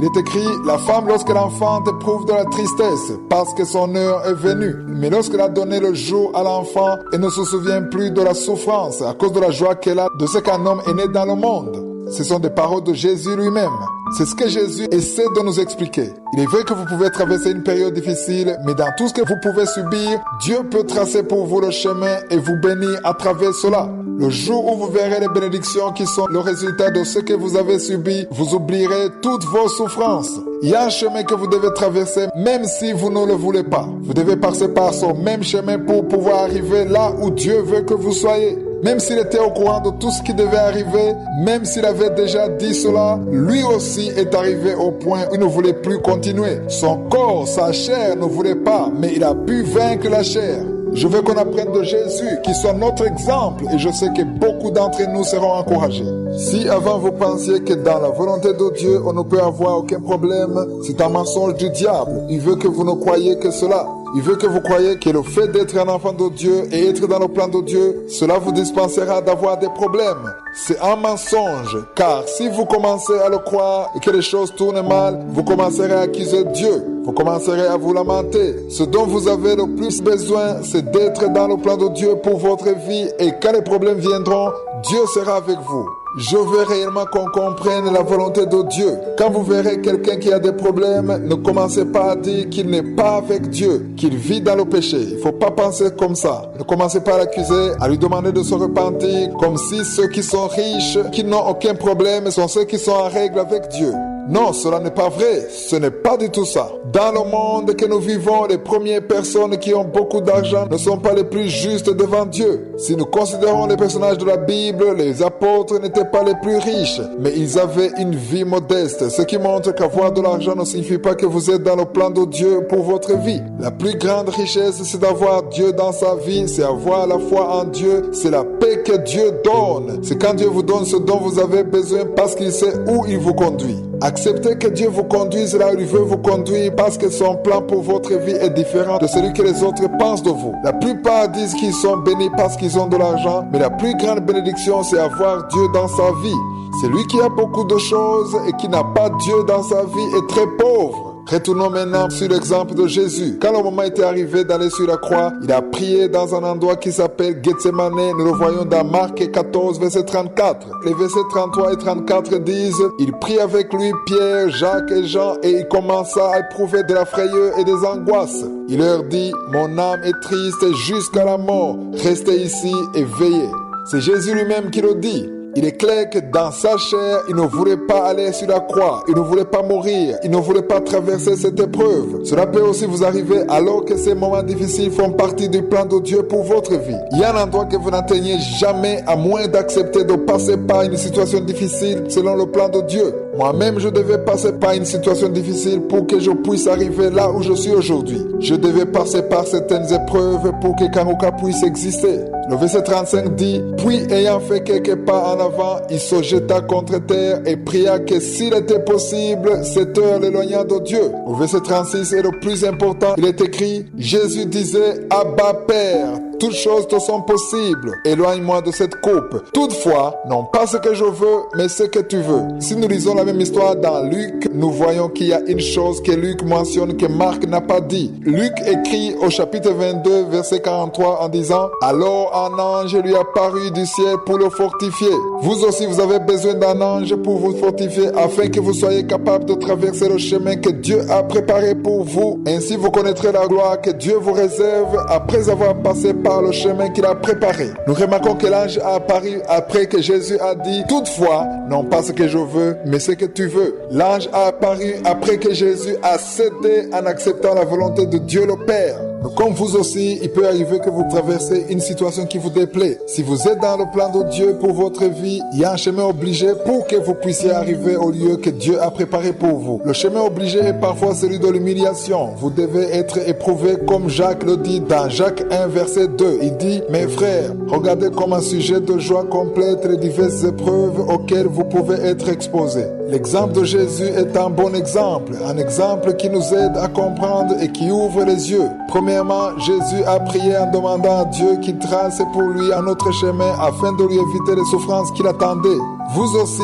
Il est écrit: la femme lorsqu'elle enfante éprouve de la tristesse parce que son heure est venue. Mais lorsqu'elle a donné le jour à l'enfant, elle ne se souvient plus de la souffrance à cause de la joie qu'elle a de ce qu'un homme est né dans le monde. Ce sont des paroles de Jésus lui-même. C'est ce que Jésus essaie de nous expliquer. Il est vrai que vous pouvez traverser une période difficile, mais dans tout ce que vous pouvez subir, Dieu peut tracer pour vous le chemin et vous bénir à travers cela. Le jour où vous verrez les bénédictions qui sont le résultat de ce que vous avez subi, vous oublierez toutes vos souffrances. Il y a un chemin que vous devez traverser même si vous ne le voulez pas. Vous devez passer par ce même chemin pour pouvoir arriver là où Dieu veut que vous soyez. Même s'il était au courant de tout ce qui devait arriver, même s'il avait déjà dit cela, lui aussi est arrivé au point où il ne voulait plus continuer. Son corps, sa chair ne voulait pas, mais il a pu vaincre la chair. Je veux qu'on apprenne de Jésus, qui soit notre exemple, et je sais que beaucoup d'entre nous seront encouragés. Si avant vous pensiez que dans la volonté de Dieu, on ne peut avoir aucun problème, c'est un mensonge du diable. Il veut que vous ne croyiez que cela. Il veut que vous croyiez que le fait d'être un enfant de Dieu et être dans le plan de Dieu, cela vous dispensera d'avoir des problèmes. C'est un mensonge, car si vous commencez à le croire et que les choses tournent mal, vous commencerez à accuser Dieu. Vous commencerez à vous lamenter. Ce dont vous avez le plus besoin, c'est d'être dans le plan de Dieu pour votre vie, et quand les problèmes viendront, Dieu sera avec vous. Je veux réellement qu'on comprenne la volonté de Dieu. Quand vous verrez quelqu'un qui a des problèmes, ne commencez pas à dire qu'il n'est pas avec Dieu, qu'il vit dans le péché. Il ne faut pas penser comme ça. Ne commencez pas à l'accuser, à lui demander de se repentir, comme si ceux qui sont riches, qui n'ont aucun problème, sont ceux qui sont en règle avec Dieu. Non, cela n'est pas vrai. Ce n'est pas du tout ça. Dans le monde que nous vivons, les premières personnes qui ont beaucoup d'argent ne sont pas les plus justes devant Dieu. Si nous considérons les personnages de la Bible, les apôtres n'étaient pas les plus riches, mais ils avaient une vie modeste, ce qui montre qu'avoir de l'argent ne signifie pas que vous êtes dans le plan de Dieu pour votre vie. La plus grande richesse, c'est d'avoir Dieu dans sa vie, c'est avoir la foi en Dieu, c'est la paix que Dieu donne. C'est quand Dieu vous donne ce dont vous avez besoin parce qu'il sait où il vous conduit. Acceptez que Dieu vous conduise là où il veut vous conduire parce que son plan pour votre vie est différent de celui que les autres pensent de vous. La plupart disent qu'ils sont bénis parce qu'ils ont de l'argent, mais la plus grande bénédiction, c'est avoir Dieu dans sa vie. Celui qui a beaucoup de choses et qui n'a pas Dieu dans sa vie est très pauvre. Retournons maintenant sur l'exemple de Jésus. Quand le moment était arrivé d'aller sur la croix, il a prié dans un endroit qui s'appelle Gethsemane. Nous le voyons dans Marc 14, verset 34. Les versets 33 et 34 disent, il prit avec lui Pierre, Jacques et Jean et il commença à éprouver de la frayeur et des angoisses. Il leur dit, mon âme est triste jusqu'à la mort. Restez ici et veillez. C'est Jésus lui-même qui le dit. Il est clair que dans sa chair, il ne voulait pas aller sur la croix. Il ne voulait pas mourir. Il ne voulait pas traverser cette épreuve. Cela peut aussi vous arriver alors que ces moments difficiles font partie du plan de Dieu pour votre vie. Il y a un endroit que vous n'atteignez jamais à moins d'accepter de passer par une situation difficile selon le plan de Dieu. Moi-même, je devais passer par une situation difficile pour que je puisse arriver là où je suis aujourd'hui. Je devais passer par certaines épreuves pour que Kangoka puisse exister. Le verset 35 dit, puis ayant fait quelques pas en avant, il se jeta contre terre et pria que s'il était possible, cette heure l'éloigna de Dieu. Au verset 36 est le plus important, il est écrit, Jésus disait, Abba Père, toutes choses te sont possibles, éloigne-moi de cette coupe. Toutefois, non pas ce que je veux, mais ce que tu veux. Si nous lisons la même histoire dans Luc, nous voyons qu'il y a une chose que Luc mentionne que Marc n'a pas dit. Luc écrit au chapitre 22, verset 43 en disant, alors un ange lui apparut du ciel pour le fortifier. Vous aussi, vous avez besoin d'un ange pour vous fortifier afin que vous soyez capable de traverser le chemin que Dieu a préparé pour vous. Ainsi, vous connaîtrez la gloire que Dieu vous réserve après avoir passé par le chemin qu'il a préparé. Nous remarquons que l'ange a apparu après que Jésus a dit, toutefois, non pas ce que je veux, mais ce que tu veux. L'ange a apparu après que Jésus a cédé en acceptant la volonté de Dieu le Père. Comme vous aussi, il peut arriver que vous traversez une situation qui vous déplaît. Si vous êtes dans le plan de Dieu pour votre vie, il y a un chemin obligé pour que vous puissiez arriver au lieu que Dieu a préparé pour vous. Le chemin obligé est parfois celui de l'humiliation. Vous devez être éprouvé comme Jacques le dit dans Jacques 1 verset 2. Il dit, mes frères, regardez comme un sujet de joie complète les diverses épreuves auxquelles vous pouvez être exposés. L'exemple de Jésus est un bon exemple, un exemple qui nous aide à comprendre et qui ouvre les yeux. Premièrement, Jésus a prié en demandant à Dieu qu'il trace pour lui un autre chemin afin de lui éviter les souffrances qu'il attendait. Vous aussi,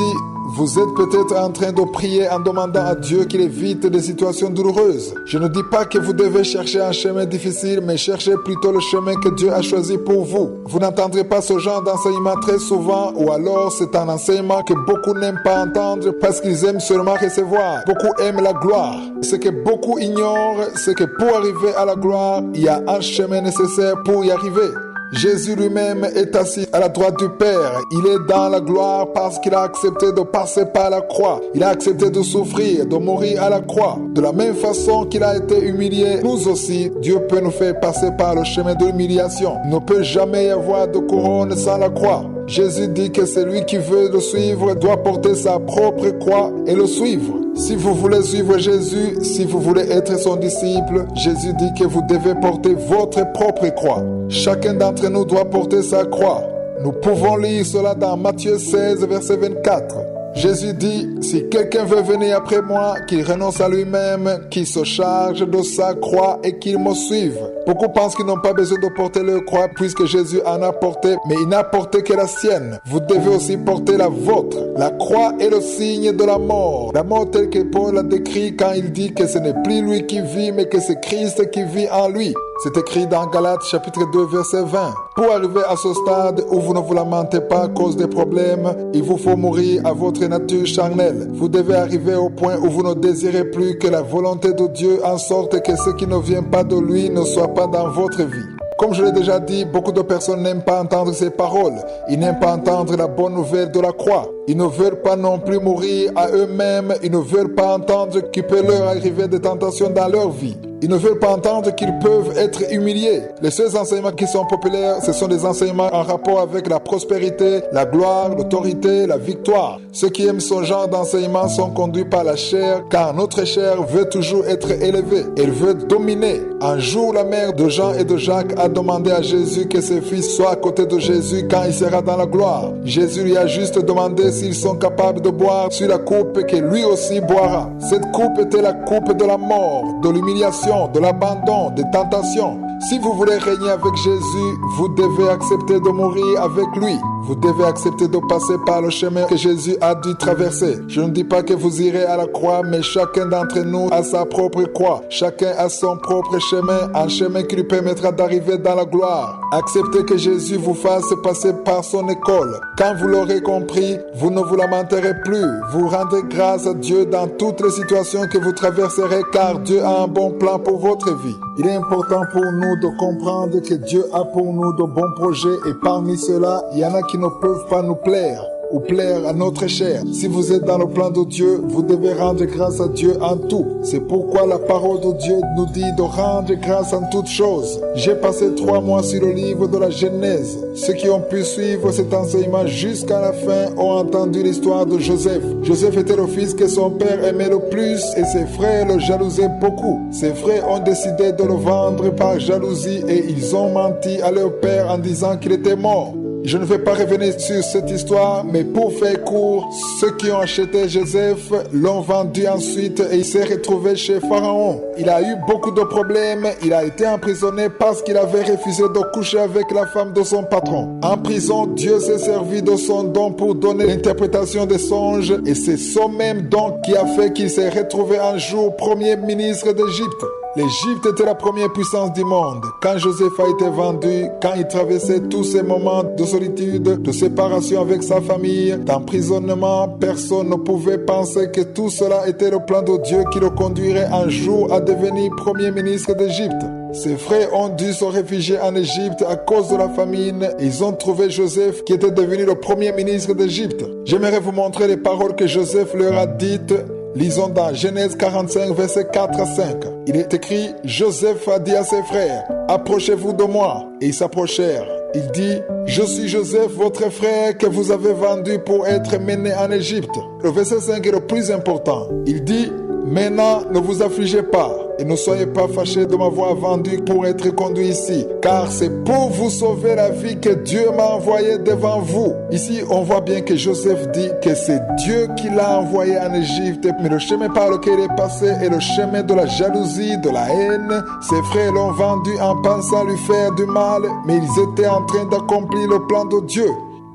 vous êtes peut-être en train de prier en demandant à Dieu qu'il évite des situations douloureuses. Je ne dis pas que vous devez chercher un chemin difficile, mais cherchez plutôt le chemin que Dieu a choisi pour vous. Vous n'entendrez pas ce genre d'enseignement très souvent, ou alors c'est un enseignement que beaucoup n'aiment pas entendre parce qu'ils aiment seulement recevoir. Beaucoup aiment la gloire. Ce que beaucoup ignorent, c'est que pour arriver à la gloire, il y a un chemin nécessaire pour y arriver. Jésus lui-même est assis à la droite du Père. Il est dans la gloire parce qu'il a accepté de passer par la croix. Il a accepté de souffrir, de mourir à la croix. De la même façon qu'il a été humilié, nous aussi, Dieu peut nous faire passer par le chemin de l'humiliation. Il ne peut jamais y avoir de couronne sans la croix. Jésus dit que celui qui veut le suivre doit porter sa propre croix et le suivre. Si vous voulez suivre Jésus, si vous voulez être son disciple, Jésus dit que vous devez porter votre propre croix. Chacun d'entre nous doit porter sa croix. Nous pouvons lire cela dans Matthieu 16, verset 24. Jésus dit, si quelqu'un veut venir après moi, qu'il renonce à lui-même, qu'il se charge de sa croix et qu'il me suive. Beaucoup pensent qu'ils n'ont pas besoin de porter leur croix puisque Jésus en a porté, mais il n'a porté que la sienne. Vous devez aussi porter la vôtre. La croix est le signe de la mort. La mort telle que Paul l'a décrit quand il dit que ce n'est plus lui qui vit, mais que c'est Christ qui vit en lui. C'est écrit dans Galates chapitre 2 verset 20. Pour arriver à ce stade où vous ne vous lamentez pas à cause des problèmes, il vous faut mourir à votre nature charnelle. Vous devez arriver au point où vous ne désirez plus que la volonté de Dieu en sorte que ce qui ne vient pas de lui ne soit pas dans votre vie. Comme je l'ai déjà dit, beaucoup de personnes n'aiment pas entendre ces paroles. Ils n'aiment pas entendre la bonne nouvelle de la croix. Ils ne veulent pas non plus mourir à eux-mêmes. Ils ne veulent pas entendre qu'il peut leur arriver des tentations dans leur vie. Ils ne veulent pas entendre qu'ils peuvent être humiliés. Les seuls enseignements qui sont populaires, ce sont des enseignements en rapport avec la prospérité, la gloire, l'autorité, la victoire. Ceux qui aiment ce genre d'enseignement sont conduits par la chair, car notre chair veut toujours être élevée. Elle veut dominer. Un jour, la mère de Jean et de Jacques a demandé à Jésus que ses fils soient à côté de Jésus quand il sera dans la gloire. Jésus lui a juste demandé s'ils sont capables de boire sur la coupe que lui aussi boira. Cette coupe était la coupe de la mort, de l'humiliation, de l'abandon, des tentations. Si vous voulez régner avec Jésus, vous devez accepter de mourir avec lui. Vous devez accepter de passer par le chemin que Jésus a dû traverser. Je ne dis pas que vous irez à la croix, mais chacun d'entre nous a sa propre croix. Chacun a son propre chemin, un chemin qui lui permettra d'arriver dans la gloire. Acceptez que Jésus vous fasse passer par son école. Quand vous l'aurez compris, vous ne vous lamenterez plus. Vous rendrez grâce à Dieu dans toutes les situations que vous traverserez, car Dieu a un bon plan pour votre vie. Il est important pour nous de comprendre que Dieu a pour nous de bons projets et parmi ceux-là, il y en a qui ne peuvent pas nous plaire ou plaire à notre chair. Si vous êtes dans le plan de Dieu, vous devez rendre grâce à Dieu en tout. C'est pourquoi la parole de Dieu nous dit de rendre grâce en toutes choses. J'ai passé 3 mois sur le livre de la Genèse. Ceux qui ont pu suivre cet enseignement jusqu'à la fin ont entendu l'histoire de Joseph. Joseph était le fils que son père aimait le plus et ses frères le jalousaient beaucoup. Ses frères ont décidé de le vendre par jalousie et ils ont menti à leur père en disant qu'il était mort. Je ne vais pas revenir sur cette histoire, mais pour faire court, ceux qui ont acheté Joseph l'ont vendu ensuite et il s'est retrouvé chez Pharaon. Il a eu beaucoup de problèmes, il a été emprisonné parce qu'il avait refusé de coucher avec la femme de son patron. En prison, Dieu s'est servi de son don pour donner l'interprétation des songes et c'est ce même don qui a fait qu'il s'est retrouvé un jour premier ministre d'Égypte. L'Égypte était la première puissance du monde. Quand Joseph a été vendu, quand il traversait tous ces moments de solitude, de séparation avec sa famille, d'emprisonnement, personne ne pouvait penser que tout cela était le plan de Dieu qui le conduirait un jour à devenir premier ministre d'Égypte. Ses frères ont dû se réfugier en Égypte à cause de la famine. Ils ont trouvé Joseph qui était devenu le premier ministre d'Égypte. J'aimerais vous montrer les paroles que Joseph leur a dites. Lisons dans Genèse 45, versets 4 à 5. Il est écrit, Joseph a dit à ses frères, approchez-vous de moi. Et ils s'approchèrent. Il dit, je suis Joseph, votre frère, que vous avez vendu pour être mené en Égypte. Le verset 5 est le plus important. Il dit, maintenant, ne vous affligez pas et ne soyez pas fâchés de m'avoir vendu pour être conduit ici, car c'est pour vous sauver la vie que Dieu m'a envoyé devant vous. Ici, on voit bien que Joseph dit que c'est Dieu qui l'a envoyé en Égypte, mais le chemin par lequel il est passé est le chemin de la jalousie, de la haine. Ses frères l'ont vendu en pensant lui faire du mal, mais ils étaient en train d'accomplir le plan de Dieu.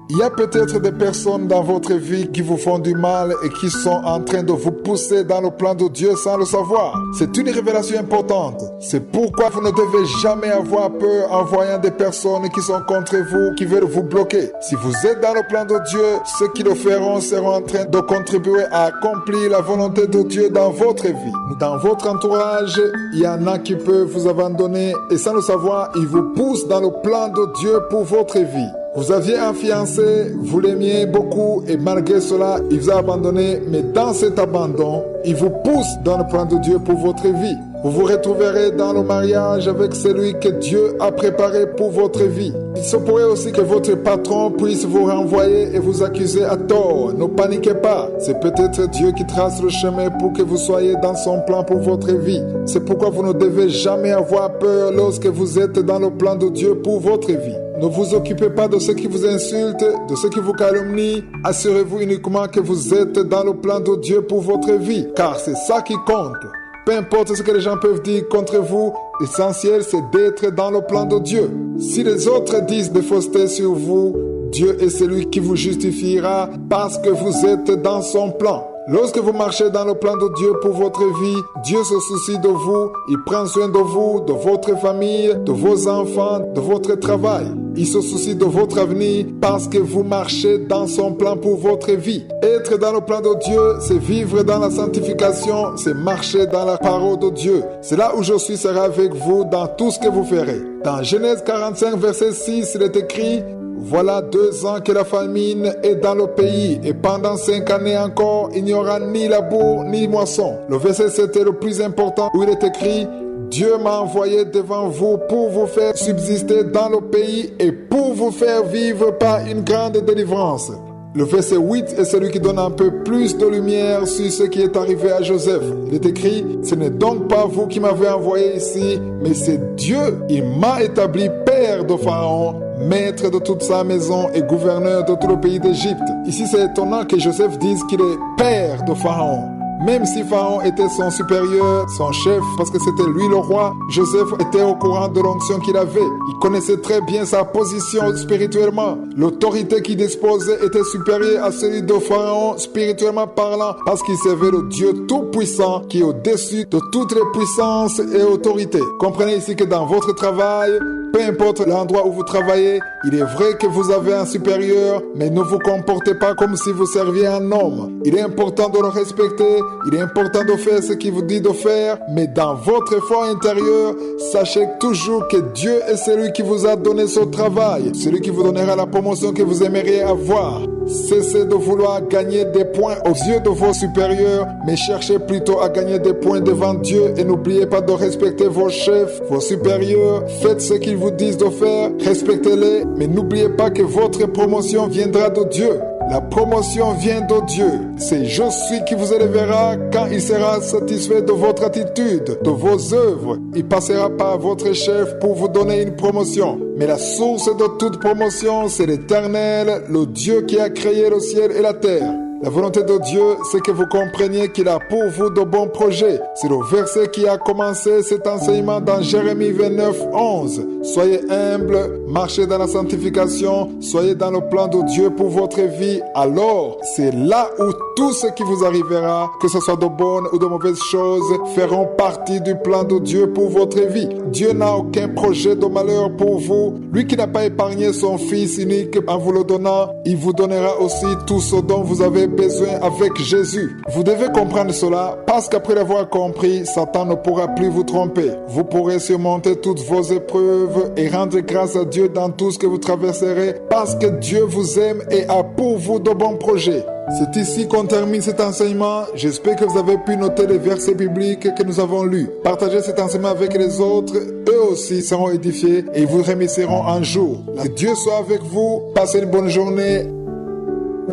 Il y a peut-être des personnes dans votre vie qui vous font du mal et qui sont en train de vous pousser dans le plan de Dieu sans le savoir. C'est une révélation importante. C'est pourquoi vous ne devez jamais avoir peur en voyant des personnes qui sont contre vous, qui veulent vous bloquer. Si vous êtes dans le plan de Dieu, ceux qui le feront seront en train de contribuer à accomplir la volonté de Dieu dans votre vie. Dans votre entourage, il y en a qui peuvent vous abandonner et sans le savoir, ils vous poussent dans le plan de Dieu pour votre vie. Vous aviez un fiancé, vous l'aimiez beaucoup et malgré cela, il vous a abandonné. Mais dans cet abandon, il vous pousse dans le plan de Dieu pour votre vie. Vous vous retrouverez dans le mariage avec celui que Dieu a préparé pour votre vie. Il se pourrait aussi que votre patron puisse vous renvoyer et vous accuser à tort. Ne paniquez pas. C'est peut-être Dieu qui trace le chemin pour que vous soyez dans son plan pour votre vie. C'est pourquoi vous ne devez jamais avoir peur lorsque vous êtes dans le plan de Dieu pour votre vie. Ne vous occupez pas de ceux qui vous insultent, de ceux qui vous calomnient. Assurez-vous uniquement que vous êtes dans le plan de Dieu pour votre vie, car c'est ça qui compte. Peu importe ce que les gens peuvent dire contre vous, l'essentiel c'est d'être dans le plan de Dieu. Si les autres disent des faussetés sur vous, Dieu est celui qui vous justifiera parce que vous êtes dans son plan. Lorsque vous marchez dans le plan de Dieu pour votre vie, Dieu se soucie de vous, il prend soin de vous, de votre famille, de vos enfants, de votre travail. Il se soucie de votre avenir parce que vous marchez dans son plan pour votre vie. Être dans le plan de Dieu, c'est vivre dans la sanctification, c'est marcher dans la parole de Dieu. C'est là où je suis sera avec vous dans tout ce que vous ferez. Dans Genèse 45, verset 6, il est écrit: voilà 2 ans que la famine est dans le pays, et pendant 5 années encore, il n'y aura ni labour ni moisson. Le verset 7 est le plus important, où il est écrit: Dieu m'a envoyé devant vous pour vous faire subsister dans le pays et pour vous faire vivre par une grande délivrance. Le verset 8 est celui qui donne un peu plus de lumière sur ce qui est arrivé à Joseph. Il est écrit: ce n'est donc pas vous qui m'avez envoyé ici, mais c'est Dieu. Il m'a établi père de Pharaon, maître de toute sa maison et gouverneur de tout le pays d'Égypte. Ici, c'est étonnant que Joseph dise qu'il est père de Pharaon. Même si Pharaon était son supérieur, son chef, parce que c'était lui le roi, Joseph était au courant de l'onction qu'il avait. Il connaissait très bien sa position spirituellement. L'autorité qu'il disposait était supérieure à celle de Pharaon spirituellement parlant, parce qu'il servait le Dieu tout-puissant qui est au-dessus de toutes les puissances et autorités. Comprenez ici que dans votre travail, peu importe l'endroit où vous travaillez, il est vrai que vous avez un supérieur, mais ne vous comportez pas comme si vous serviez un homme. Il est important de le respecter, il est important de faire ce qu'il vous dit de faire, mais dans votre effort intérieur, sachez toujours que Dieu est celui qui vous a donné ce travail, celui qui vous donnera la promotion que vous aimeriez avoir. Cessez de vouloir gagner des points aux yeux de vos supérieurs, mais cherchez plutôt à gagner des points devant Dieu et n'oubliez pas de respecter vos chefs, vos supérieurs. Faites ce qu'ils vous disent de faire, respectez-les, mais n'oubliez pas que votre promotion viendra de Dieu. La promotion vient de Dieu. C'est je suis qui vous élèvera quand il sera satisfait de votre attitude, de vos œuvres. Il passera par votre chef pour vous donner une promotion. Mais la source de toute promotion, c'est l'Éternel, le Dieu qui a créé le ciel et la terre. La volonté de Dieu, c'est que vous compreniez qu'il a pour vous de bons projets. C'est le verset qui a commencé cet enseignement dans Jérémie 29, 11. Soyez humbles, marchez dans la sanctification, soyez dans le plan de Dieu pour votre vie. Alors, c'est là où tout ce qui vous arrivera, que ce soit de bonnes ou de mauvaises choses, feront partie du plan de Dieu pour votre vie. Dieu n'a aucun projet de malheur pour vous. Lui qui n'a pas épargné son Fils unique en vous le donnant, il vous donnera aussi tout ce dont vous avez besoin avec Jésus. Vous devez comprendre cela parce qu'après l'avoir compris, Satan ne pourra plus vous tromper. Vous pourrez surmonter toutes vos épreuves et rendre grâce à Dieu dans tout ce que vous traverserez parce que Dieu vous aime et a pour vous de bons projets. C'est ici qu'on termine cet enseignement. J'espère que vous avez pu noter les versets bibliques que nous avons lus. Partagez cet enseignement avec les autres. Eux aussi seront édifiés et vous remercieront un jour. Que Dieu soit avec vous. Passez une bonne journée.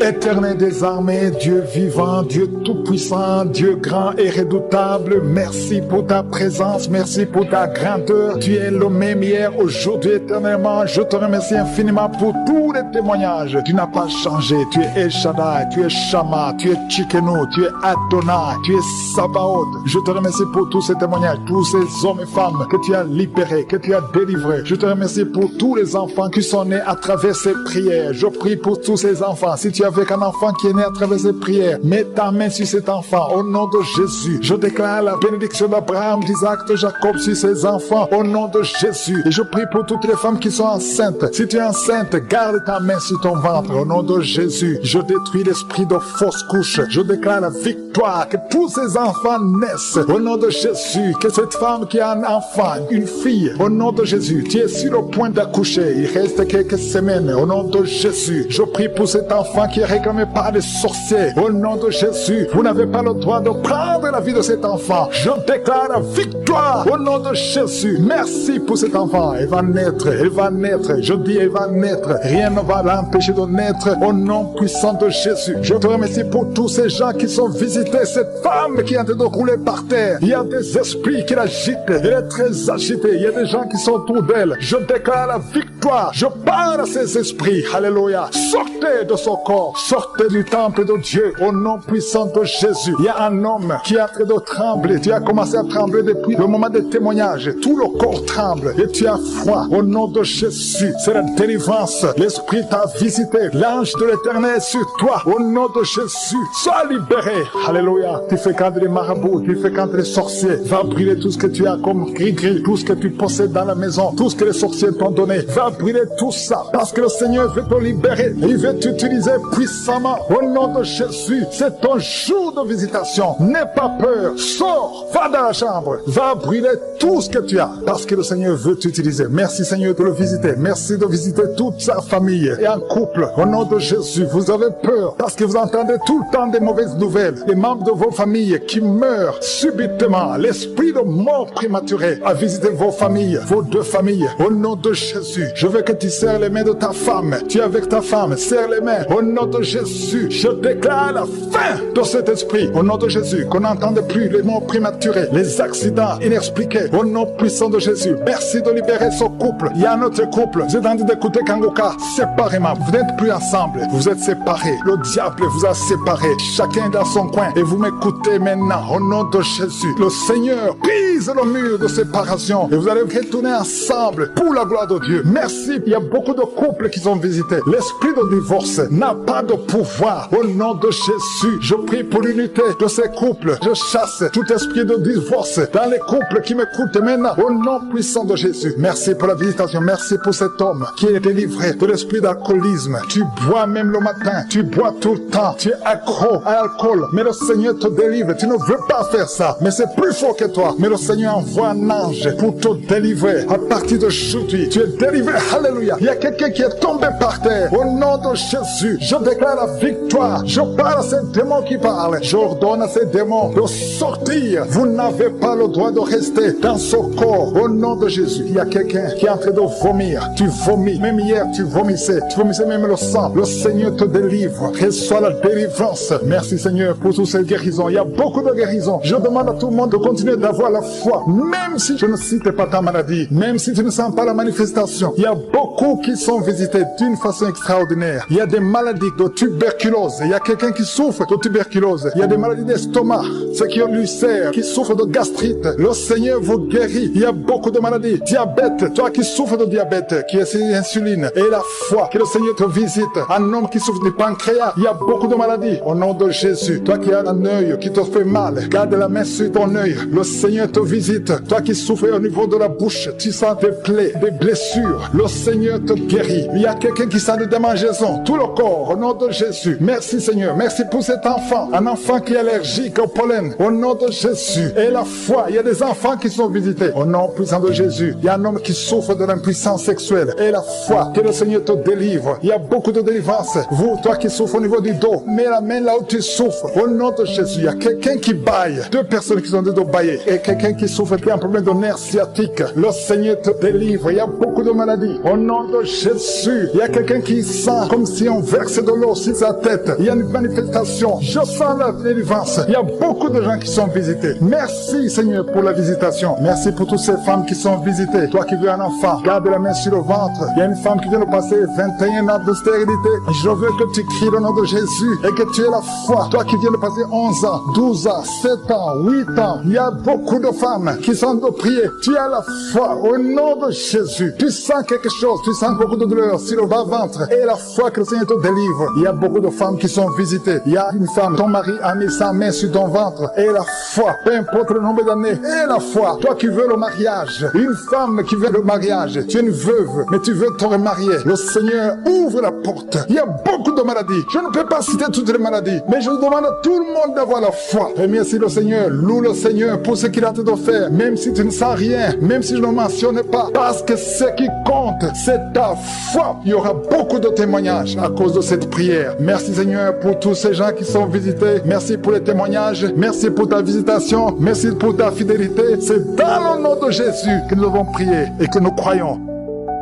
Éternel des armées, Dieu vivant, Dieu tout-puissant, Dieu grand et redoutable, merci pour ta présence, merci pour ta grandeur. Tu es le même hier, aujourd'hui, éternellement. Je te remercie infiniment pour tous les témoignages. Tu n'as pas changé. Tu es El Shaddai, tu es Shama, tu es Tsidkenu, tu es Adonai, tu es Sabaoth. Je te remercie pour tous ces témoignages, tous ces hommes et femmes que tu as libérés, que tu as délivrés. Je te remercie pour tous les enfants qui sont nés à travers ces prières. Je prie pour tous ces enfants. Si tu avec un enfant qui est né à travers ces prières, mets ta main sur cet enfant au nom de Jésus. Je déclare la bénédiction d'Abraham, d'Isaac, de Jacob sur ces enfants au nom de Jésus. Et je prie pour toutes les femmes qui sont enceintes. Si tu es enceinte, garde ta main sur ton ventre au nom de Jésus. Je détruis l'esprit de fausse couche. Je déclare la victoire, que tous ces enfants naissent au nom de Jésus. Que cette femme qui a un enfant, une fille, au nom de Jésus, tu es sur le point d'accoucher. Il reste quelques semaines au nom de Jésus. Je prie pour cet enfant qui est réclamé par des sorciers. Au nom de Jésus, vous n'avez pas le droit de prendre la vie de cet enfant. Je déclare la victoire au nom de Jésus. Merci pour cet enfant. Elle va naître, elle va naître. Je dis elle va naître. Rien ne va l'empêcher de naître au nom puissant de Jésus. Je te remercie pour tous ces gens qui sont visités. Cette femme qui est en train de rouler par terre. Il y a des esprits qui l'agitent. Elle est très agitée. Il y a des gens qui sont autour d'elle. Je déclare la victoire. Je parle à ces esprits. Alléluia. Sortez de son corps. Sortez du temple de Dieu au nom puissant de Jésus. Il y a un homme qui est en train de trembler. Tu as commencé à trembler depuis le moment des témoignages. Tout le corps tremble et tu as froid au nom de Jésus. C'est la délivrance. L'Esprit t'a visité. L'ange de l'Éternel est sur toi au nom de Jésus. Sois libéré. Alléluia. Tu fais quand les marabouts, tu fais quand les sorciers. Va brûler tout ce que tu as comme gris-gris, tout ce que tu possèdes dans la maison, tout ce que les sorciers t'ont donné. Va brûler tout ça. Parce que le Seigneur veut te libérer. Il veut t'utiliser puissamment. Au nom de Jésus, c'est ton jour de visitation. N'aie pas peur. Sors. Va dans la chambre. Va brûler tout ce que tu as. Parce que le Seigneur veut t'utiliser. Merci Seigneur de le visiter. Merci de visiter toute sa famille. Et en couple, au nom de Jésus, vous avez peur. Parce que vous entendez tout le temps des mauvaises nouvelles. Des membres de vos familles qui meurent subitement. L'esprit de mort prématurée a visité vos familles. Vos deux familles. Au nom de Jésus, je veux que tu serres les mains de ta femme. Tu es avec ta femme. Serre les mains. Au nom de Jésus, je déclare la fin de cet esprit. Au nom de Jésus, qu'on n'entende plus les morts prématurées, les accidents inexpliqués. Au nom puissant de Jésus, merci de libérer ce couple. Il y a un autre couple. Vous êtes en train d'écouter Kangoka séparément. Vous n'êtes plus ensemble. Vous êtes séparés. Le diable vous a séparés. Chacun dans son coin. Et vous m'écoutez maintenant. Au nom de Jésus, le Seigneur brise le mur de séparation. Et vous allez retourner ensemble pour la gloire de Dieu. Merci. Il y a beaucoup de couples qui sont visités. L'esprit de divorce n'a pas de pouvoir. Au nom de Jésus, je prie pour l'unité de ces couples. Je chasse tout esprit de divorce dans les couples qui m'écoutent maintenant. Au nom puissant de Jésus. Merci pour la visitation. Merci pour cet homme qui est délivré de l'esprit d'alcoolisme. Tu bois même le matin. Tu bois tout le temps. Tu es accro à l'alcool. Mais le Seigneur te délivre. Tu ne veux pas faire ça. Mais c'est plus fort que toi. Mais le Seigneur envoie un ange pour te délivrer. À partir d'aujourd'hui, tu es délivré. Alléluia. Il y a quelqu'un qui est tombé par terre. Au nom de Jésus, je déclare la victoire. Je parle à ces démons qui parlent. J'ordonne à ces démons de sortir. Vous n'avez pas le droit de rester dans ce corps. Au nom de Jésus, il y a quelqu'un qui est en train de vomir. Tu vomis. Même hier, tu vomissais. Tu vomissais même le sang. Le Seigneur te délivre. Reçois la délivrance. Merci Seigneur pour toutes ces guérisons. Il y a beaucoup de guérisons. Je demande à tout le monde de continuer d'avoir la foi. Même si je ne cite pas ta maladie. Même si tu ne sens pas la manifestation. Il y a beaucoup qui sont visités d'une façon extraordinaire. Il y a des maladies de tuberculose. Il y a quelqu'un qui souffre de tuberculose. Il y a des maladies d'estomac. Ceux qui ont l'ulcère, qui souffrent de gastrite. Le Seigneur vous guérit. Il y a beaucoup de maladies. Diabète. Toi qui souffres de diabète, qui est insuline. Et la foi. Que le Seigneur te visite. Un homme qui souffre du pancréas. Il y a beaucoup de maladies. Au nom de Jésus. Toi qui as un œil qui te fait mal. Garde la main sur ton œil. Le Seigneur te visite. Toi qui souffres au niveau de la bouche. Tu sens des plaies, des blessures. Le Seigneur te guérit. Il y a quelqu'un qui sent des démangeaisons. Tout le corps. Au nom de Jésus. Merci Seigneur. Merci pour cet enfant. Un enfant qui est allergique au pollen. Au nom de Jésus. Et la foi. Il y a des enfants qui sont visités. Au nom puissant de Jésus. Il y a un homme qui souffre de l'impuissance sexuelle. Et la foi. Que le Seigneur te délivre. Il y a beaucoup de délivrance. Vous, toi qui souffres au niveau du dos. Mets la main là où tu souffres. Au nom de Jésus. Il y a quelqu'un qui baille. Deux personnes qui sont en train de bailler. Et quelqu'un qui souffre, qui a un problème de nerf sciatique. Le Seigneur te délivre. Il y a beaucoup de maladies. Au nom de Jésus. Il y a quelqu'un qui sent comme si on verse de l'eau sur sa tête. Il y a une manifestation. Je sens la délivrance. Il y a beaucoup de gens qui sont visités. Merci Seigneur pour la visitation. Merci pour toutes ces femmes qui sont visitées. Toi qui veux un enfant, garde la main sur le ventre. Il y a une femme qui vient de passer 21 ans de stérilité. Je veux que tu cries le nom de Jésus et que tu aies la foi. Toi qui viens de passer 11 ans, 12 ans, 7 ans, 8 ans. Il y a beaucoup de femmes qui sont de prier. Tu as la foi au nom de Jésus. Tu sens quelque chose. Tu sens beaucoup de douleur sur le bas-ventre. Et la foi que le Seigneur te délivre. Il y a beaucoup de femmes qui sont visitées. Il y a une femme, ton mari a mis sa main sur ton ventre. Et la foi, peu importe le nombre d'années. Et la foi, toi qui veux le mariage. Une femme qui veut le mariage. Tu es une veuve, mais tu veux te remarier. Le Seigneur ouvre la porte. Il y a beaucoup de maladies. Je ne peux pas citer toutes les maladies. Mais je demande à tout le monde d'avoir la foi. Et merci le Seigneur. Loue le Seigneur pour ce qu'il a te faire. Même si tu ne sens rien. Même si je ne mentionne pas. Parce que ce qui compte, c'est ta foi. Il y aura beaucoup de témoignages à cause de cette prière. Merci Seigneur pour tous ces gens qui sont visités. Merci pour les témoignages. Merci pour ta visitation. Merci pour ta fidélité. C'est dans le nom de Jésus que nous avons prié et que nous croyons.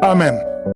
Amen.